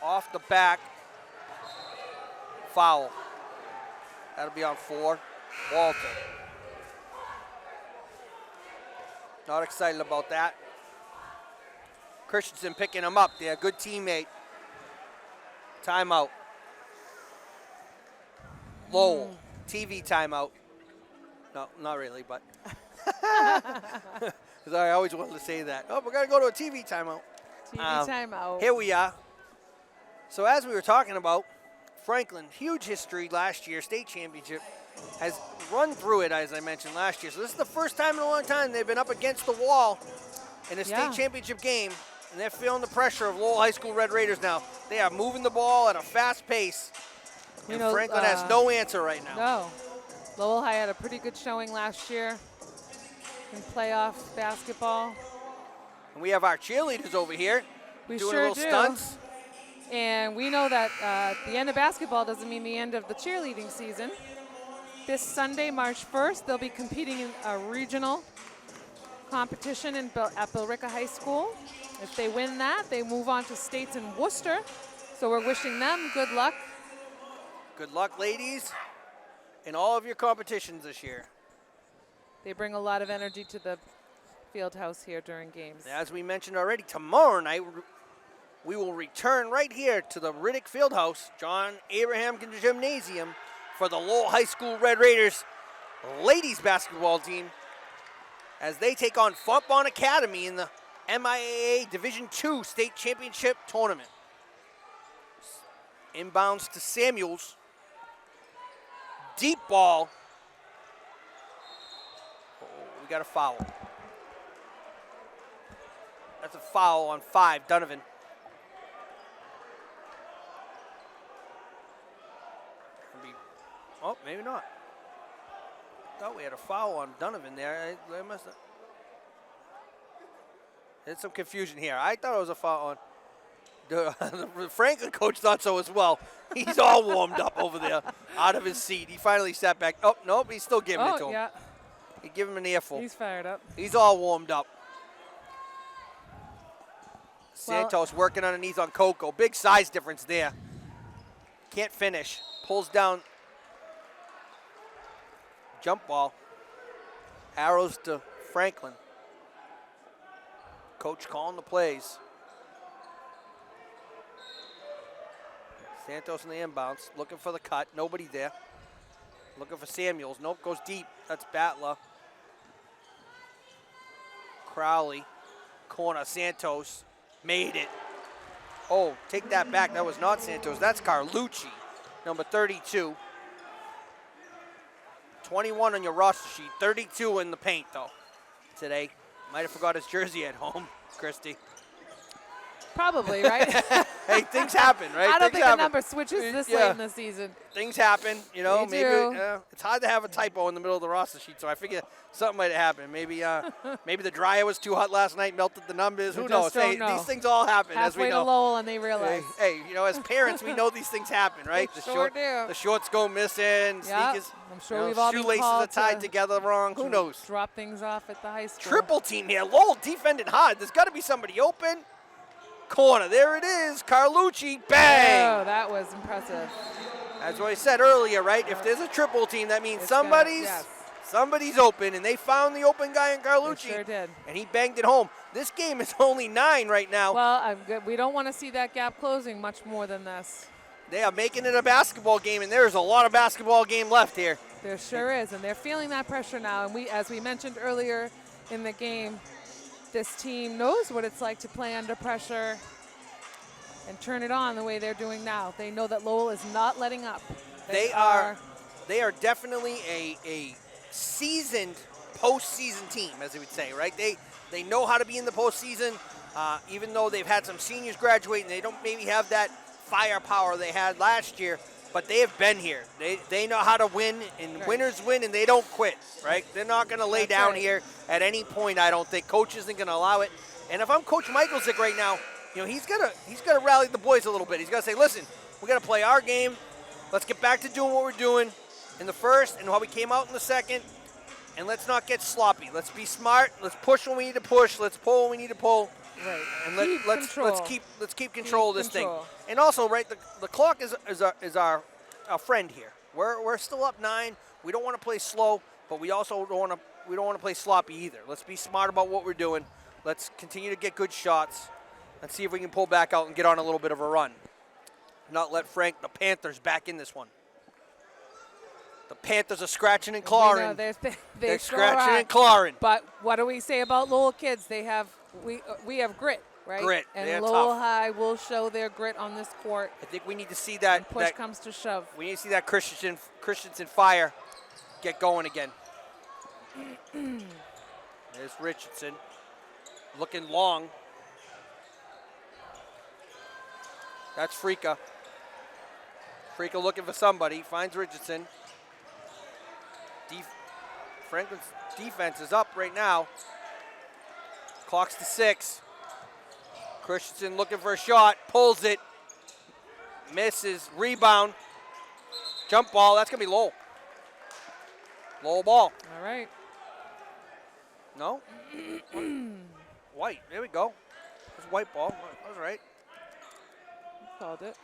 Off the back. Foul. That'll be on 4. Walter. Not excited about that. Christensen picking him up there. Good teammate. Timeout. Lowell. TV timeout. No, not really, but. Because I always wanted to say that. Oh, we're going to go to a TV timeout. TV timeout. Here we are. So as we were talking about, Franklin, huge history last year, state championship, has run through it, as I mentioned, last year. So this is the first time in a long time they've been up against the wall in a state championship game, and they're feeling the pressure of Lowell High School Red Raiders now. They are moving the ball at a fast pace, and Franklin has no answer right now. No. Lowell High had a pretty good showing last year in playoff basketball. And we have our cheerleaders over here We doing sure little do. stunts. And we know that the end of basketball doesn't mean the end of the cheerleading season. This Sunday, March 1st, they'll be competing in a regional competition at Billerica High School. If they win that, they move on to states in Worcester. So we're wishing them good luck. Good luck, ladies, in all of your competitions this year. They bring a lot of energy to the field house here during games. As we mentioned already, tomorrow night we will return right here to the Riddick Fieldhouse, John Abraham Gymnasium, for the Lowell High School Red Raiders ladies basketball team as they take on Fontbonne Academy in the MIAA Division II State Championship Tournament. Inbounds to Samuels. Deep ball. Oh, we got a foul. That's a foul on 5, Donovan. Oh, maybe not. Thought we had a foul on Donovan there. I must have. There's some confusion here. I thought it was a foul on. The Franklin coach thought so as well. He's all warmed up over there, out of his seat. He finally sat back. Oh, nope, he's still giving it to him. Yeah. He give him an earful. He's fired up. He's all warmed up. Santos working underneath on Coco. Big size difference there. Can't finish. Pulls down. Jump ball. Arrows to Franklin. Coach calling the plays. Santos in the inbounds. Looking for the cut. Nobody there. Looking for Samuels. Nope, goes deep. That's Batla. Crowley. Corner. Santos. Made it. Oh, take that back. That was not Santos. That's Carlucci, number 32. 21 on your roster sheet. 32 in the paint, though, today. Might have forgot his jersey at home, Christy. Probably, right? Hey, things happen, right? I don't Things think happen. the number switches this Yeah. late in the season. Things happen, you know. They Maybe do. it's hard to have a typo in the middle of the roster sheet, so I figure something might have happened. Maybe maybe the dryer was too hot last night, melted the numbers. We Who just knows? don't Hey, know. these things all happen, as we Halfway to know. Lowell and they realize. Hey, you know, as parents, we know these things happen, right? They sure do. The shorts go missing, Yep. sneakers. I'm sure you know, we've all been shoelaces called are tied to together wrong. Who knows? Drop things off at the high school. Triple team here. Lowell defending hard. There's got to be somebody open. Corner. There it is. Carlucci. Bang. Oh, that was impressive. That's what I said earlier, right? If there's a triple team, that means It's somebody's yes. somebody's open, and they found the open guy in They Carlucci, sure did. and he banged it home. This game is only 9 right now. Well, I'm good. We don't want to see that gap closing much more than this. They are making it a basketball game, and there's a lot of basketball game left here. There sure is, and they're feeling that pressure now. And as we mentioned earlier in the game, this team knows what it's like to play under pressure and turn it on the way they're doing now. They know that Lowell is not letting up. They are definitely a seasoned postseason team, as they would say, right? They know how to be in the postseason, even though they've had some seniors graduate and they don't maybe have that firepower they had last year, but they have been here. They know how to win, and Right. winners win, and they don't quit, right? They're not going to lay That's down right. here at any point, I don't think. Coach isn't going to allow it. And if I'm Coach Michalczyk right now, you know, he's gonna rally the boys a little bit. He's got to say, listen, we got to play our game. Let's get back to doing what we're doing in the first and how we came out in the second, and let's not get sloppy. Let's be smart. Let's push when we need to push. Let's pull when we need to pull. Right. And Keep let's control. keep control of this control. thing. And also, right, the clock is our friend here. We're still up 9. We don't want to play slow, but we also don't want to play sloppy either. Let's be smart about what we're doing. Let's continue to get good shots and see if we can pull back out and get on a little bit of a run. Not let the Panthers back in this one. The Panthers are scratching and clawing. We know they They're sure scratching are. and clawing. But what do we say about Lowell kids? We have grit, right? Grit. And They're Lowell tough. High will show their grit on this court. I think we need to see that. Push that comes to shove. we need to see that Christensen fire get going again. There's Richardson looking long. That's Frika. Frika looking for somebody. Finds Richardson. Franklin's defense is up right now. Clock's to 6. Christensen looking for a shot. Pulls it. Misses. Rebound. Jump ball. That's going to be Lowell. Lowell ball. All right. No? White. There we go. It's white ball. That was right. Called it.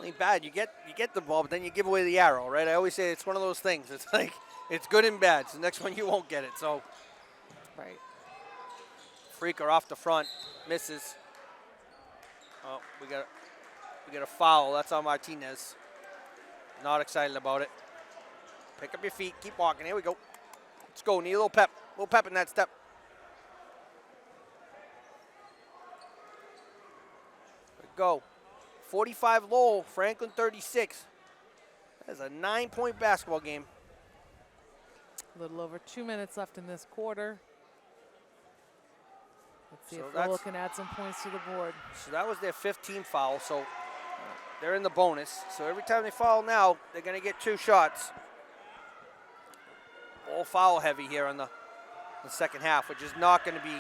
Ain't bad. You get the ball, but then you give away the arrow, right? I always say it's one of those things. It's like it's good and bad. So the next one you won't get it. So Right. Freaker off the front, misses. Oh, we got a foul. That's on Martinez. Not excited about it. Pick up your feet. Keep walking. Here we go. Let's go. Need a little pep. A little pep in that step. There we go. 45 Lowell, Franklin 36. That's a 9-point basketball game. A little over 2 minutes left in this quarter. Let's see So if Lowell that's- can add some points to the board. So that was their 15th team foul, so they're in the bonus. So every time they foul now, they're going to get 2 shots. All foul heavy here on the second half, which is not going to be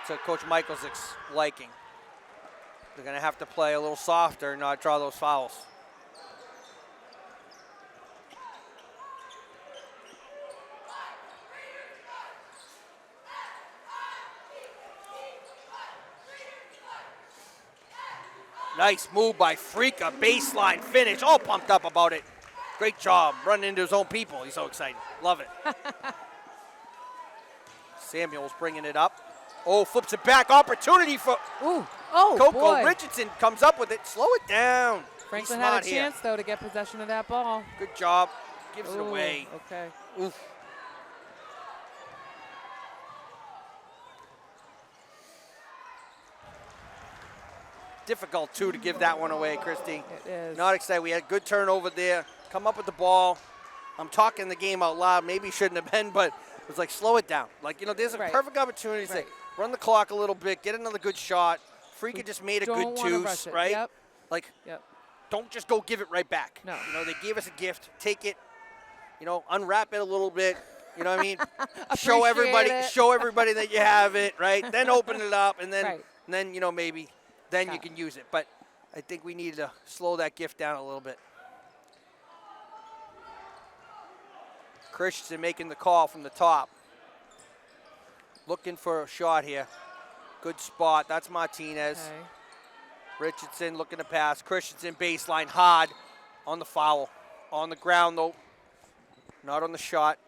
to Coach Michalczyk's liking. They're going to have to play a little softer and not draw those fouls. Nice move by Frika, baseline finish, all pumped up about it. Great job, running into his own people. He's so excited, love it. Samuel's bringing it up. Oh, flips it back, opportunity for Ooh, oh Coco. boy. Richardson comes up with it, slow it down. Franklin Be had smart a here. chance, though, to get possession of that ball. Good job, gives it Ooh, away. Okay. Oof. difficult, too, to give that one away, Christy. It is. Not excited. We had a good turnover there. Come up with the ball. I'm talking the game out loud. Maybe shouldn't have been, but it was like, slow it down. Like, there's a Right. perfect opportunity to say, Right. run the clock a little bit, get another good shot. Freakin' just made a Don't good wanna deuce, rush it. right? Yep. Like, Yep. don't just go give it right back. No. They gave us a gift. Take it. Unwrap it a little bit. You know what I mean? show everybody that you have it, right? Then open it up, and then Right. and then maybe then you Yeah. can use it. But I think we need to slow that gift down a little bit. Christensen making the call from the top. Looking for a shot here. Good spot. That's Martinez. Okay. Richardson looking to pass. Christensen baseline hard on the foul. On the ground, though. Not on the shot.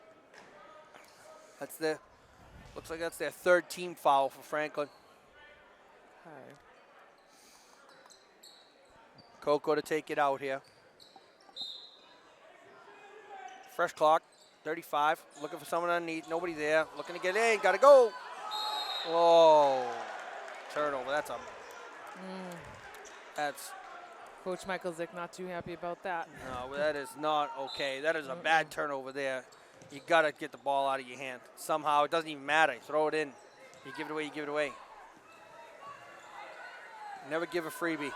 Looks like that's their third team foul for Franklin. Okay. Coco to take it out here. Fresh clock, 35. Looking for someone underneath. Nobody there. Looking to get in. Got to go. Whoa. Turnover. That's Coach Michael Zick not too happy about that. no, that is not okay. That is a bad turnover there. You got to get the ball out of your hand. Somehow, it doesn't even matter. Throw it in. You give it away, you give it away. Never give a freebie.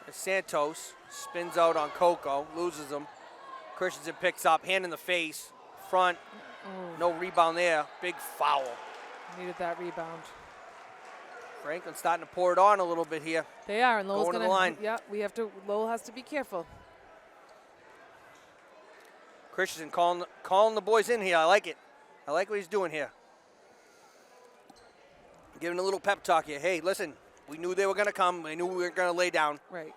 And Santos spins out on Coco, loses him. Christensen picks up, hand in the face, front. No rebound there. Big foul. Needed that rebound. Franklin's starting to pour it on a little bit here. They are, and Lowell's Going to gonna. the line. Yeah, Lowell has to be careful. Christensen calling the boys in here. I like it. I like what he's doing here. Giving a little pep talk here. Hey, listen, we knew they were going to come. We knew we were going to lay down. Right.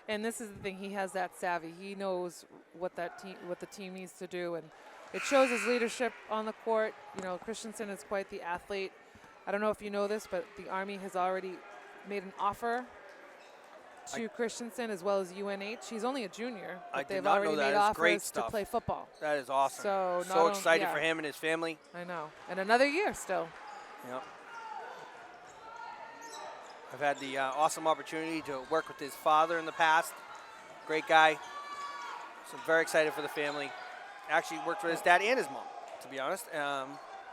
And this is the thing. He has that savvy. He knows what the team needs to do, and it shows his leadership on the court. Christensen is quite the athlete. I don't know if you know this, but the Army has already made an offer to Christensen as well as UNH. He's only a junior, but I did they've not already know that. made That's great offers to stuff. play football. That is awesome. So excited for him and his family. I know. And another year still. Yep. I've had the awesome opportunity to work with his father in the past. Great guy. So I'm very excited for the family. Actually worked with his dad and his mom, to be honest.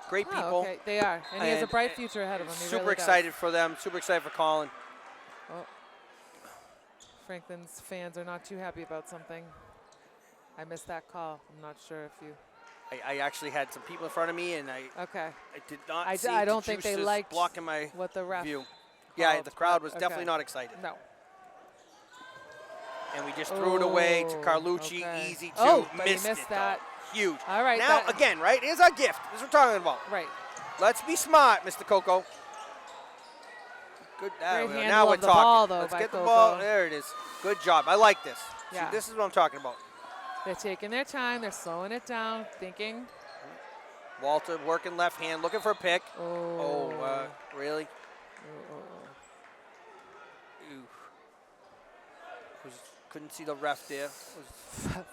Great people. Okay, they are. And he has a bright future ahead of him. He Super really does. excited for them. Super excited for Colin. Oh. Franklin's fans are not too happy about something. I missed that call. I'm not sure if you. I actually had some people in front of me, and I did not see I don't the think they juices liked blocking my what the ref view. Yeah, called, the crowd but was okay. definitely not excited. No. And we just threw it away to Oh, Carlucci. okay. Easy two. Oh, but he missed missed it, that. though. Huge. All right, Now, that- again, right? Here's our gift. This is what we're talking about. Right. Let's be smart, Mr. Coco. Good. Great Now handle we're of the talking. ball, though, Let's by get the Coco. ball. There it is. Good job. I like this. Yeah. See, this is what I'm talking about. They're taking their time. They're slowing it down, thinking. Walter working left hand, looking for a pick. Oh. Really? Oh. Ooh. Couldn't see the ref there.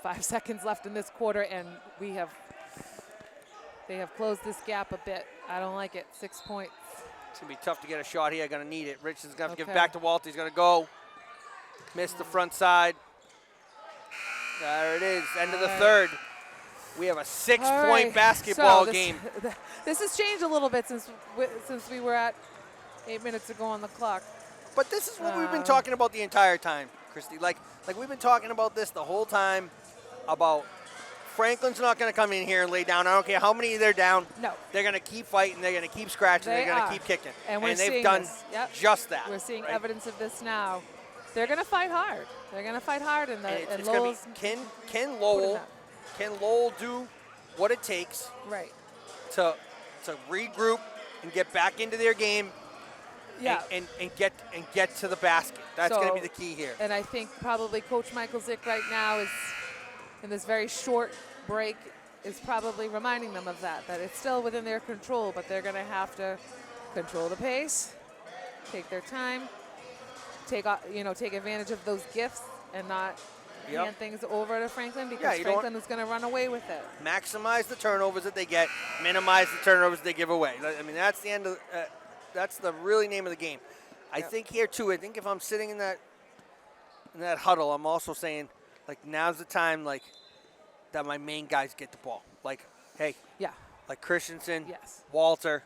5 seconds left in this quarter, and they have closed this gap a bit. I don't like it. 6 points. It's going to be tough to get a shot here. Going to need it. Richardson's going to give it Okay. back to Walter. He's going to go. Missed the front side. There it is. End of the third. We have a 6-point All right. basketball So game. This has changed a little bit since we were at 8 minutes ago on the clock. But this is what we've been talking about the entire time, Christy. Like we've been talking about this the whole time about Franklin's not going to come in here and lay down. I don't care how many they're down. No. They're going to keep fighting. They're going to keep scratching. They They're going are. to keep kicking. And we're they've seeing done this. Yep. just that. We're seeing right? evidence of this now. They're going to fight hard. They're going to fight hard, and It's going Lowell's to be can putting Lowell do what it takes right. to regroup and get back into their game Yeah. and get to the basket. That's going to be So- the key here. And I think probably Coach Michael Zick right now is, in this very short break, is probably reminding them of that it's still within their control, but they're going to have to control the pace, take their time, take advantage of those gifts and not hand things over to Franklin, because you don't Franklin is going to run away with it. Maximize the turnovers that they get, minimize the turnovers they give away. I mean, that's the end of that's the really name of the game. I think here too. I think if I'm sitting in that huddle, I'm also saying, like, now's the time, like, that my main guys get the ball. Like, hey, Yeah. like Christensen, Yes. Walter.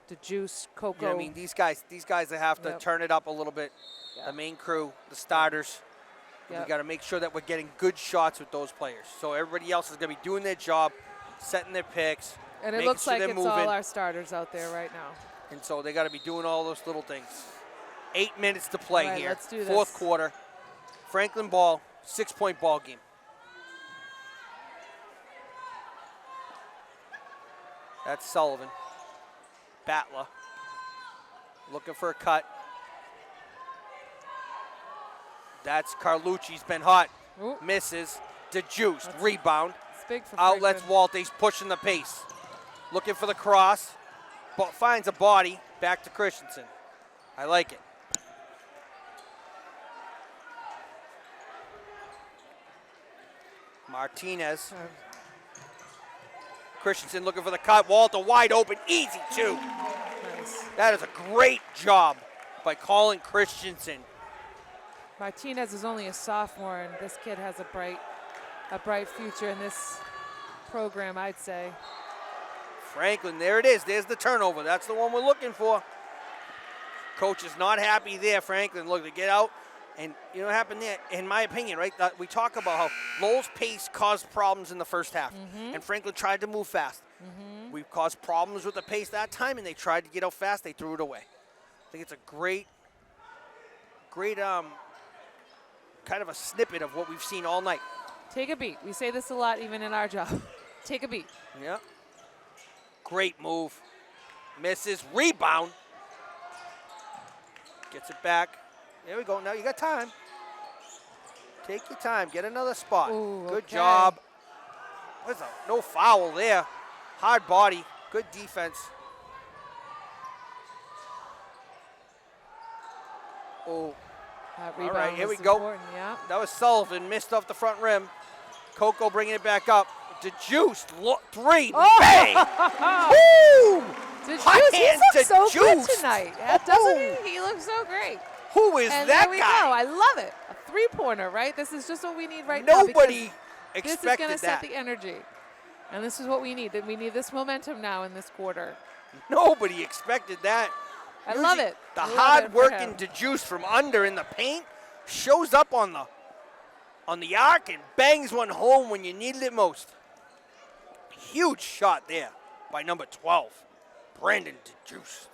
The Juice, Coco. You know what I mean? These guys that have to Yep. turn it up a little bit. Yep. The main crew, the starters. Yep. We got to make sure that we're getting good shots with those players. So everybody else is going to be doing their job, setting their picks, And it making looks sure like they're it's moving. all our starters out there right now. And so they got to be doing all those little things. 8 minutes to play All right, here. let's do Fourth this. quarter. Franklin ball, 6-point ball game. That's Sullivan. Battler. Looking for a cut. That's Carlucci's been hot. Ooh. Misses. DeJuiced. Rebound. It's big for Outlets Franklin. Walt. He's pushing the pace. Looking for the cross. But finds a body. Back to Christensen. I like it. Martinez. Christensen looking for the cut. Walter wide open. Easy two. Nice. That is a great job by Colin Christensen. Martinez is only a sophomore, and this kid has a bright future in this program, I'd say. Franklin, there it is. There's the turnover. That's the one we're looking for. Coach is not happy there. Franklin looking to get out. And you know what happened there? In my opinion, right, we talk about how Lowell's pace caused problems in the first half. And Franklin tried to move fast. We caused problems with the pace that time, and they tried to get out fast. They threw it away. I think it's a great kind of a snippet of what we've seen all night. Take a beat. We say this a lot even in our job. Take a beat. Yeah. Great move. Misses. Rebound. Gets it back. There we go. Now you got time. Take your time. Get another spot. Ooh, Good okay. job. No foul there. Hard body. Good defense. Oh. That All rebound right, here was we go. important, yeah. That was Sullivan. Missed off the front rim. Coco bringing it back up. DeJuiced. Three. Oh! Bang. Woo! Did Hot Juice, he hands looks to so good Juice. tonight. Yeah, doesn't he? He looks so great. Who is And that there we guy? go. I love it. A three-pointer, right? This is just what we need right now. Nobody because this is expected going to set that. the energy. And this is what we need. We need this momentum now in this quarter. Nobody expected that. I love Usually it. The I love it for hard-working him. DeJuice from under in the paint shows up on the arc and bangs one home when you needed it most. Huge shot there by number 12, Brandon DeJuiced.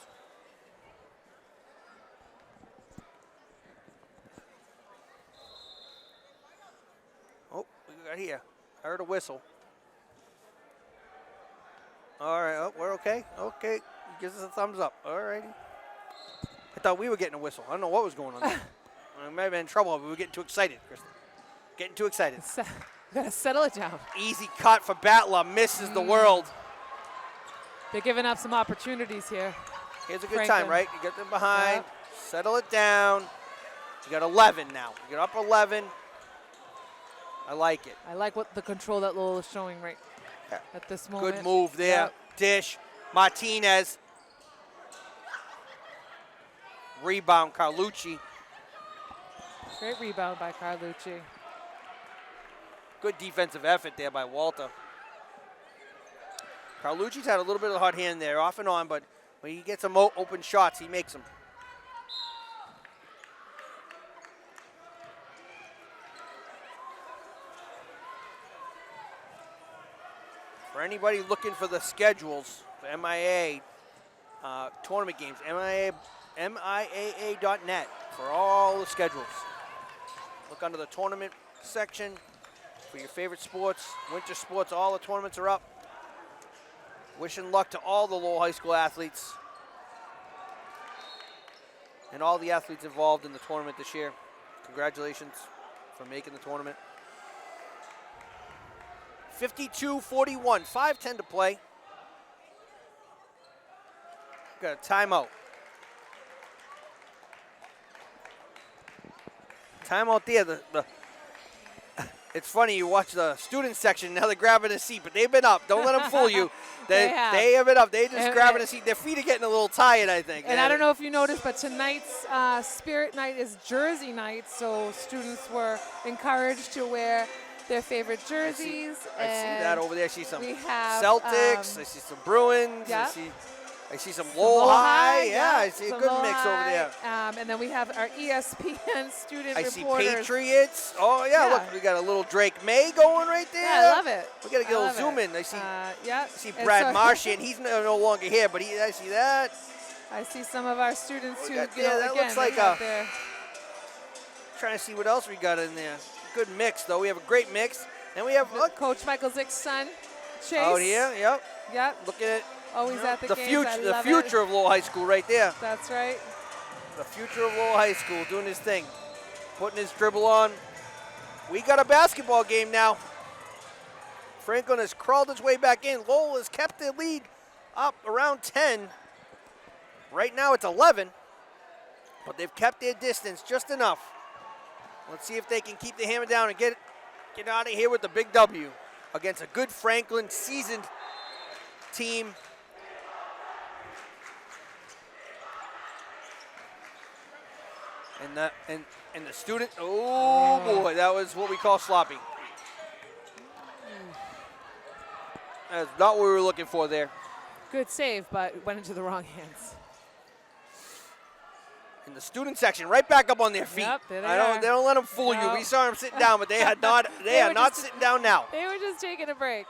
Oh, we got here. I heard a whistle. All right, oh, we're okay. Okay, he gives us a thumbs up. All righty. I thought we were getting a whistle. I don't know what was going on there. We might have been in trouble, but we were getting too excited, Kristen. Getting too excited. Gotta settle it down. Easy cut for Battler. Misses the world. They're giving up some opportunities here. Here's a good Franklin. time, right? You get them behind. Yep. Settle it down. You got 11 now. You got up 11. I like it. I like what the control that Lowell is showing right Yeah. at this moment. Good move there. Yep. Dish. Martinez. Rebound, Carlucci. Great rebound by Carlucci. Good defensive effort there by Walter. Carlucci's had a little bit of a hot hand there, off and on, but when he gets some open shots, he makes them. For anybody looking for the schedules for MIAA tournament games, MIAA.net for all the schedules. Look under the tournament section for your favorite sports, winter sports. All the tournaments are up. Wishing luck to all the Lowell High School athletes and all the athletes involved in the tournament this year. Congratulations for making the tournament. 52-41, 5:10 to play. Got a timeout. Timeout there. It's funny, you watch the student section, now they're grabbing a seat, but they've been up. Don't let them fool you. They have been up. They're just grabbing a seat. Their feet are getting a little tired, I think. And I don't know if you noticed, but tonight's Spirit Night is Jersey Night, so students were encouraged to wear their favorite jerseys. I see that over there. I see some we have, Celtics. I see some Bruins. Yeah. I see some Lowell High. Yeah, I see a some good Lowell mix over there. High. And then we have our ESPN student I see reporters. Patriots. Oh, yeah, Yeah. look, we got a little Drake May going right there. Yeah, I love it. We got to get a I little love zoom it. in. I see, Yeah. I see Brad Marchand. He's no longer here, but I see that. I see some of our students who, got- you yeah, know, that again, looks like they got their Trying to see what else we got in there. Good mix, though. We have a great mix. And we have, look, Coach Michael Zick's son, Chase. out here. Yep. Yep. Looking at Always at the games. future, I the love future it. of Lowell High School right there. That's right. The future of Lowell High School doing his thing, putting his dribble on. We got a basketball game now. Franklin has crawled its way back in. Lowell has kept the lead up around 10. Right now it's 11, but they've kept their distance just enough. Let's see if they can keep the hammer down and get out of here with the big W against a good Franklin seasoned team. And the student, oh boy, that was what we call sloppy. That's not what we were looking for there. Good save, but it went into the wrong hands. In the student section, right back up on their feet. Yep, there they They are. don't let them fool you. No. We saw them sitting down, but they are were not just- sitting down now. They were just taking a break.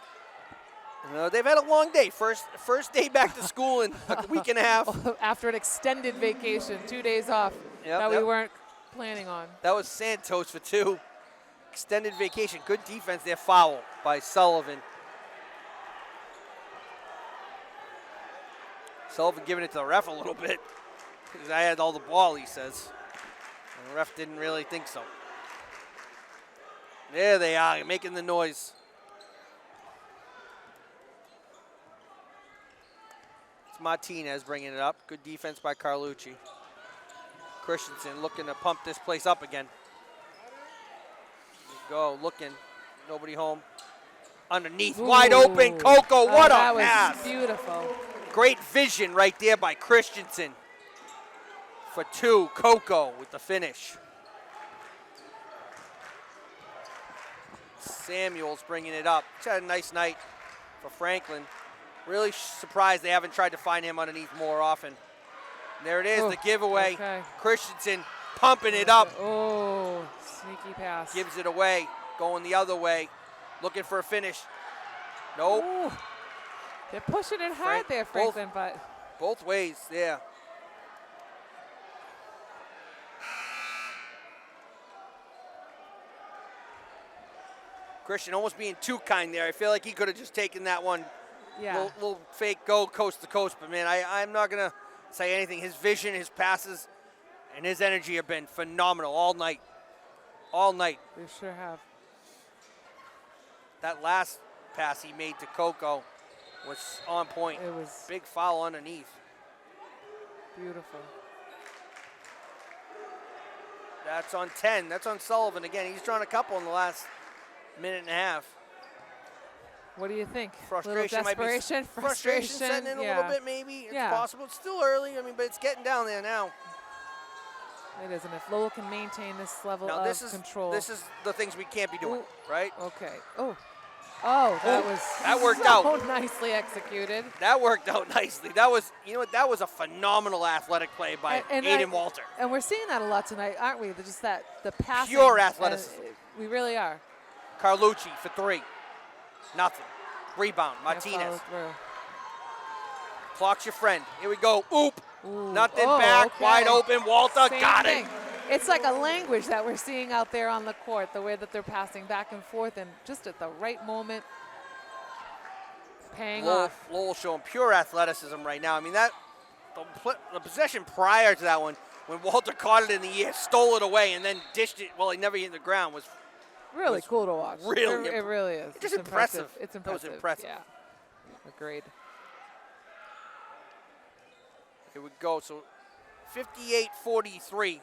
They've had a long day. First day back to school in a week and a half. After an extended vacation, 2 days off that we weren't planning on. That was Santos for 2. Extended vacation. Good defense there. Foul by Sullivan. Sullivan giving it to the ref a little bit. Because I had all the ball, he says. And the ref didn't really think so. There they are, making the noise. It's Martinez bringing it up. Good defense by Carlucci. Christensen looking to pump this place up again. Go, looking. Nobody home. Underneath, wide open. Coco, what a that pass. was beautiful. Great vision right there by Christensen. For 2, Coco with the finish. Samuels bringing it up. He's had a nice night for Franklin. Really surprised they haven't tried to find him underneath more often. There it is, the giveaway. Okay. Christensen pumping it up. Oh, sneaky pass. Gives it away, going the other way. Looking for a finish. Nope. Ooh. They're pushing it hard there, Franklin, but Both ways, yeah. Christian almost being too kind there. I feel like he could have just taken that one. yeah. Little fake go coast to coast. But, man, I'm not going to say anything. His vision, his passes, and his energy have been phenomenal all night. All night. They sure have. That last pass he made to Coco was on point. It was Big foul underneath. beautiful. That's on 10. That's on Sullivan again. He's drawn a couple in the last minute and a half. What do you think? Frustration might be desperation, frustration setting in a little bit, maybe. It's Yeah. possible. It's still early. I mean, but it's getting down there now. It is, and if Lowell can maintain this level Now of this is control. this is the things we can't be doing, Ooh. right? Okay. That worked so out. nicely executed. That worked out nicely. That was, that was a phenomenal athletic play by And Aiden Walter. And we're seeing that a lot tonight, aren't we? Just that the passing. Pure athleticism. We really are. Carlucci for 3. Nothing. Rebound. Can't follow Martinez. through. Clock's your friend. Here we go. Oop. Ooh. Nothing Oh, back. okay. Wide open. Walter Same got thing. it. It's like a language that we're seeing out there on the court, the way that they're passing back and forth, and just at the right moment, paying off. Lowell showing pure athleticism right now. I mean, the possession prior to that one, when Walter caught it in the air, stole it away, and then dished it, well, he never hit the ground, was Really was cool to watch. really it really is. just It's impressive. It's That was impressive. impressive. Yeah. Agreed. Here we go. So 58-43.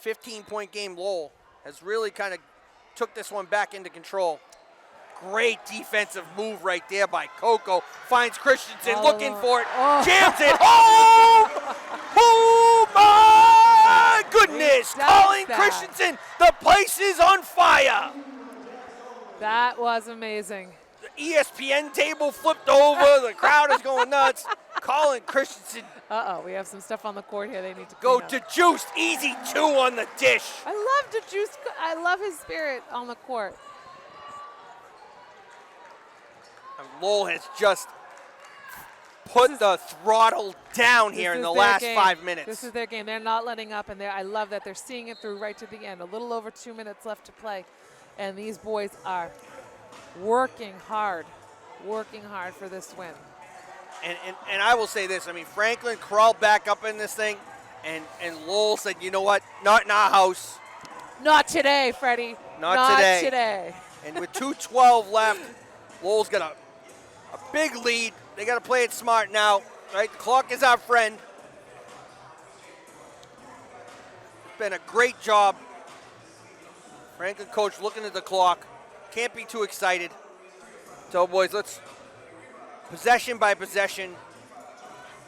15-point game. Lowell has really kind of took this one back into control. Great defensive move right there by Coco. Finds Christensen, looking for it, jams it home! Oh my goodness! Colin Christensen, the place is on fire! That was amazing. The ESPN table flipped over, the crowd is going nuts. Colin Christensen. Uh-oh, we have some stuff on the court here they need to Go clean up. to Juiced, easy 2 on the dish. I love the juice. I love his spirit on the court. And Lowell has just put the throttle down here in the last 5 minutes. This is their game. They're not letting up, and I love that they're seeing it through right to the end. A little over 2 minutes left to play, and these boys are working hard for this win. And I will say this, I mean, Franklin crawled back up in this thing, and Lowell said, you know what, not in our house. Not today, Freddie. Not today. today. And with 2:12 left, Lowell's got a big lead. They got to play it smart now, right? The clock is our friend. It's been a great job. Franklin coach looking at the clock. Can't be too excited. So, boys, let's possession by possession.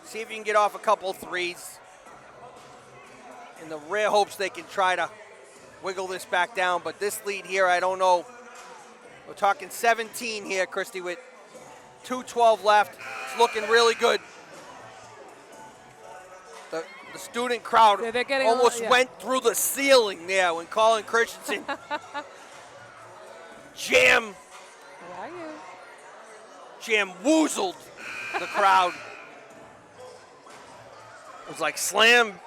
See if you can get off a couple threes. In the rare hopes they can try to wiggle this back down. But this lead here, I don't know. We're talking 17 here, Christy, with 2:12 left. It's looking really good. The student crowd almost went through the ceiling there when Colin Christensen woozled the crowd. It was like slam.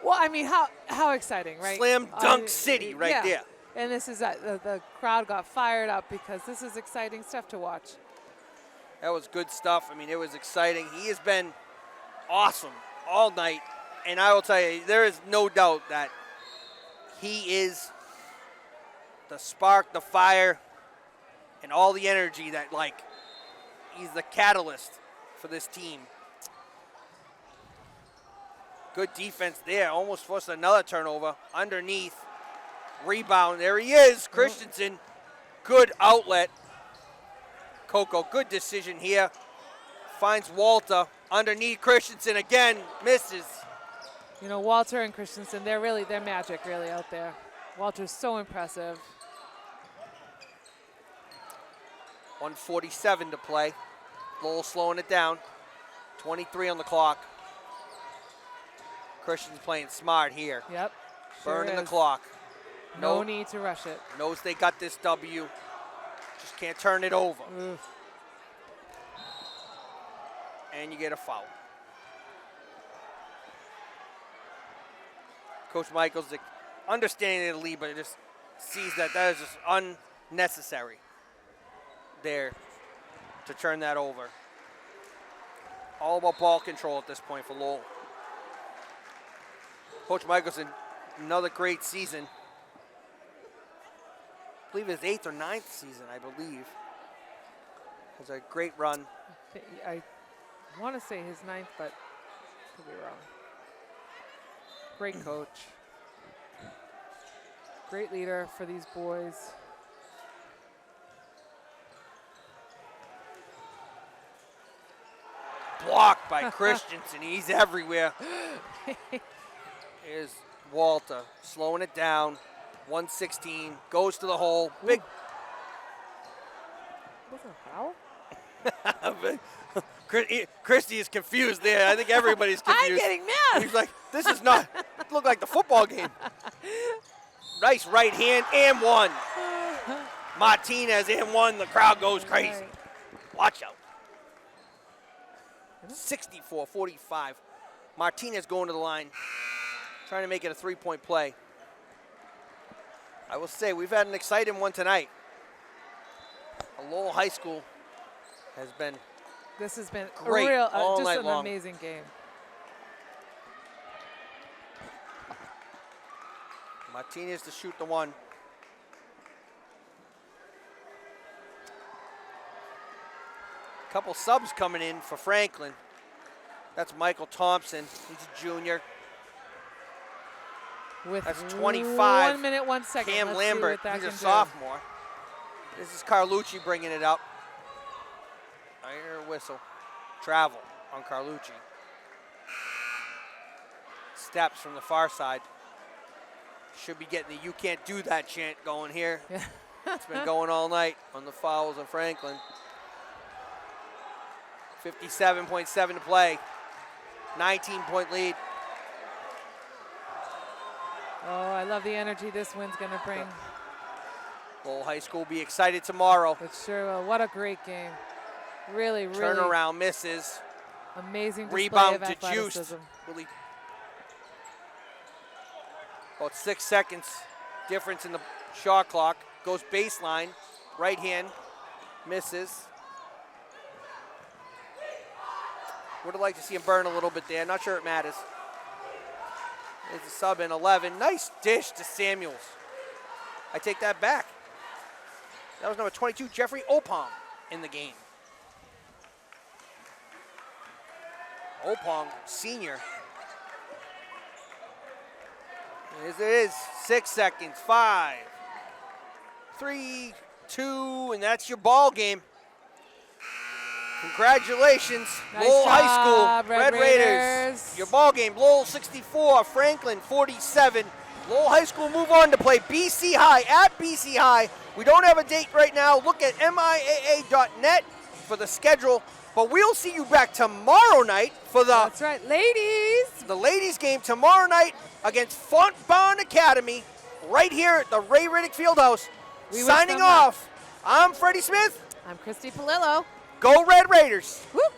Well, I mean, how exciting, right? Slam dunk city right there. And this is the crowd got fired up because this is exciting stuff to watch. That was good stuff. I mean, it was exciting. He has been awesome all night. And I will tell you, there is no doubt that he is the spark, the fire, and all the energy that, like, he's the catalyst for this team. Good defense there. Almost forced another turnover. Underneath. Rebound. There he is. Christensen. Good outlet. Coco, good decision here. Finds Walter. Underneath Christensen again. Misses. You know, Walter and Christensen, they're magic really out there. Walter's so impressive. 1:47 to play. Lowell slowing it down. 23 on the clock. Christian's playing smart here. Yep. Burning the clock. No need to rush it. Knows they got this W. Just can't turn it over. Oof. And you get a foul. Coach Michaels understanding the lead, but just sees that is just unnecessary there to turn that over. All about ball control at this point for Lowell. Coach Michelson, another great season. I believe his 8th or 9th season, I believe. Has a great run. I want to say his 9th, but could be wrong. Great coach. Great leader for these boys. Blocked by Christensen. He's everywhere. Here's Walter slowing it down. 116 goes to the hole. Big. Was it a foul? Christy is confused there. I think everybody's confused. I'm getting mad. He's like, this is not, it looked like the football game. Nice right hand and one. Martinez and one. The crowd goes crazy. Right. Watch out. 64-45. Martinez going to the line, trying to make it a three-point play. I will say, we've had an exciting one tonight. Lowell High School has been This has been great all just night an long. amazing game. Martinez to shoot the one. Couple subs coming in for Franklin. That's Michael Thompson. He's a junior. with That's 25. 1 minute, 1 second. Cam Let's see Lambert, what that he's a can do. sophomore. This is Carlucci bringing it up. I hear a whistle. Travel on Carlucci. Steps from the far side. Should be getting the "you can't do that" chant going here. Yeah. It's been going all night on the fouls of Franklin. 57.7 to play. 19-point lead. Oh, I love the energy this win's going to bring. Lowell High School will be excited tomorrow. It sure will. What a great game. Really, really Turnaround misses. amazing display Rebound of to athleticism. Juiced. Really. About 6 seconds difference in the shot clock. Goes baseline. Right hand. Misses. Would have liked to see him burn a little bit there. Not sure it matters. There's a sub in 11. Nice dish to Samuels. I take that back. That was number 22, Jeffrey Opong, in the game. Opong, senior. As it is, 6 seconds, 5, 3, 2, and that's your ball game. Congratulations, Nice Lowell High job, School, Red Red Raiders. Raiders. Your ball game, Lowell 64, Franklin 47. Lowell High School move on to play BC High at BC High. We don't have a date right now. Look at MIAA.net for the schedule. But we'll see you back tomorrow night for That's right, ladies. the ladies' game tomorrow night against Fontbonne Academy right here at the Ray Riddick Fieldhouse. We wish Signing them luck. off, I'm Freddie Smith. I'm Christy Palillo. Go Red Raiders. Whoop.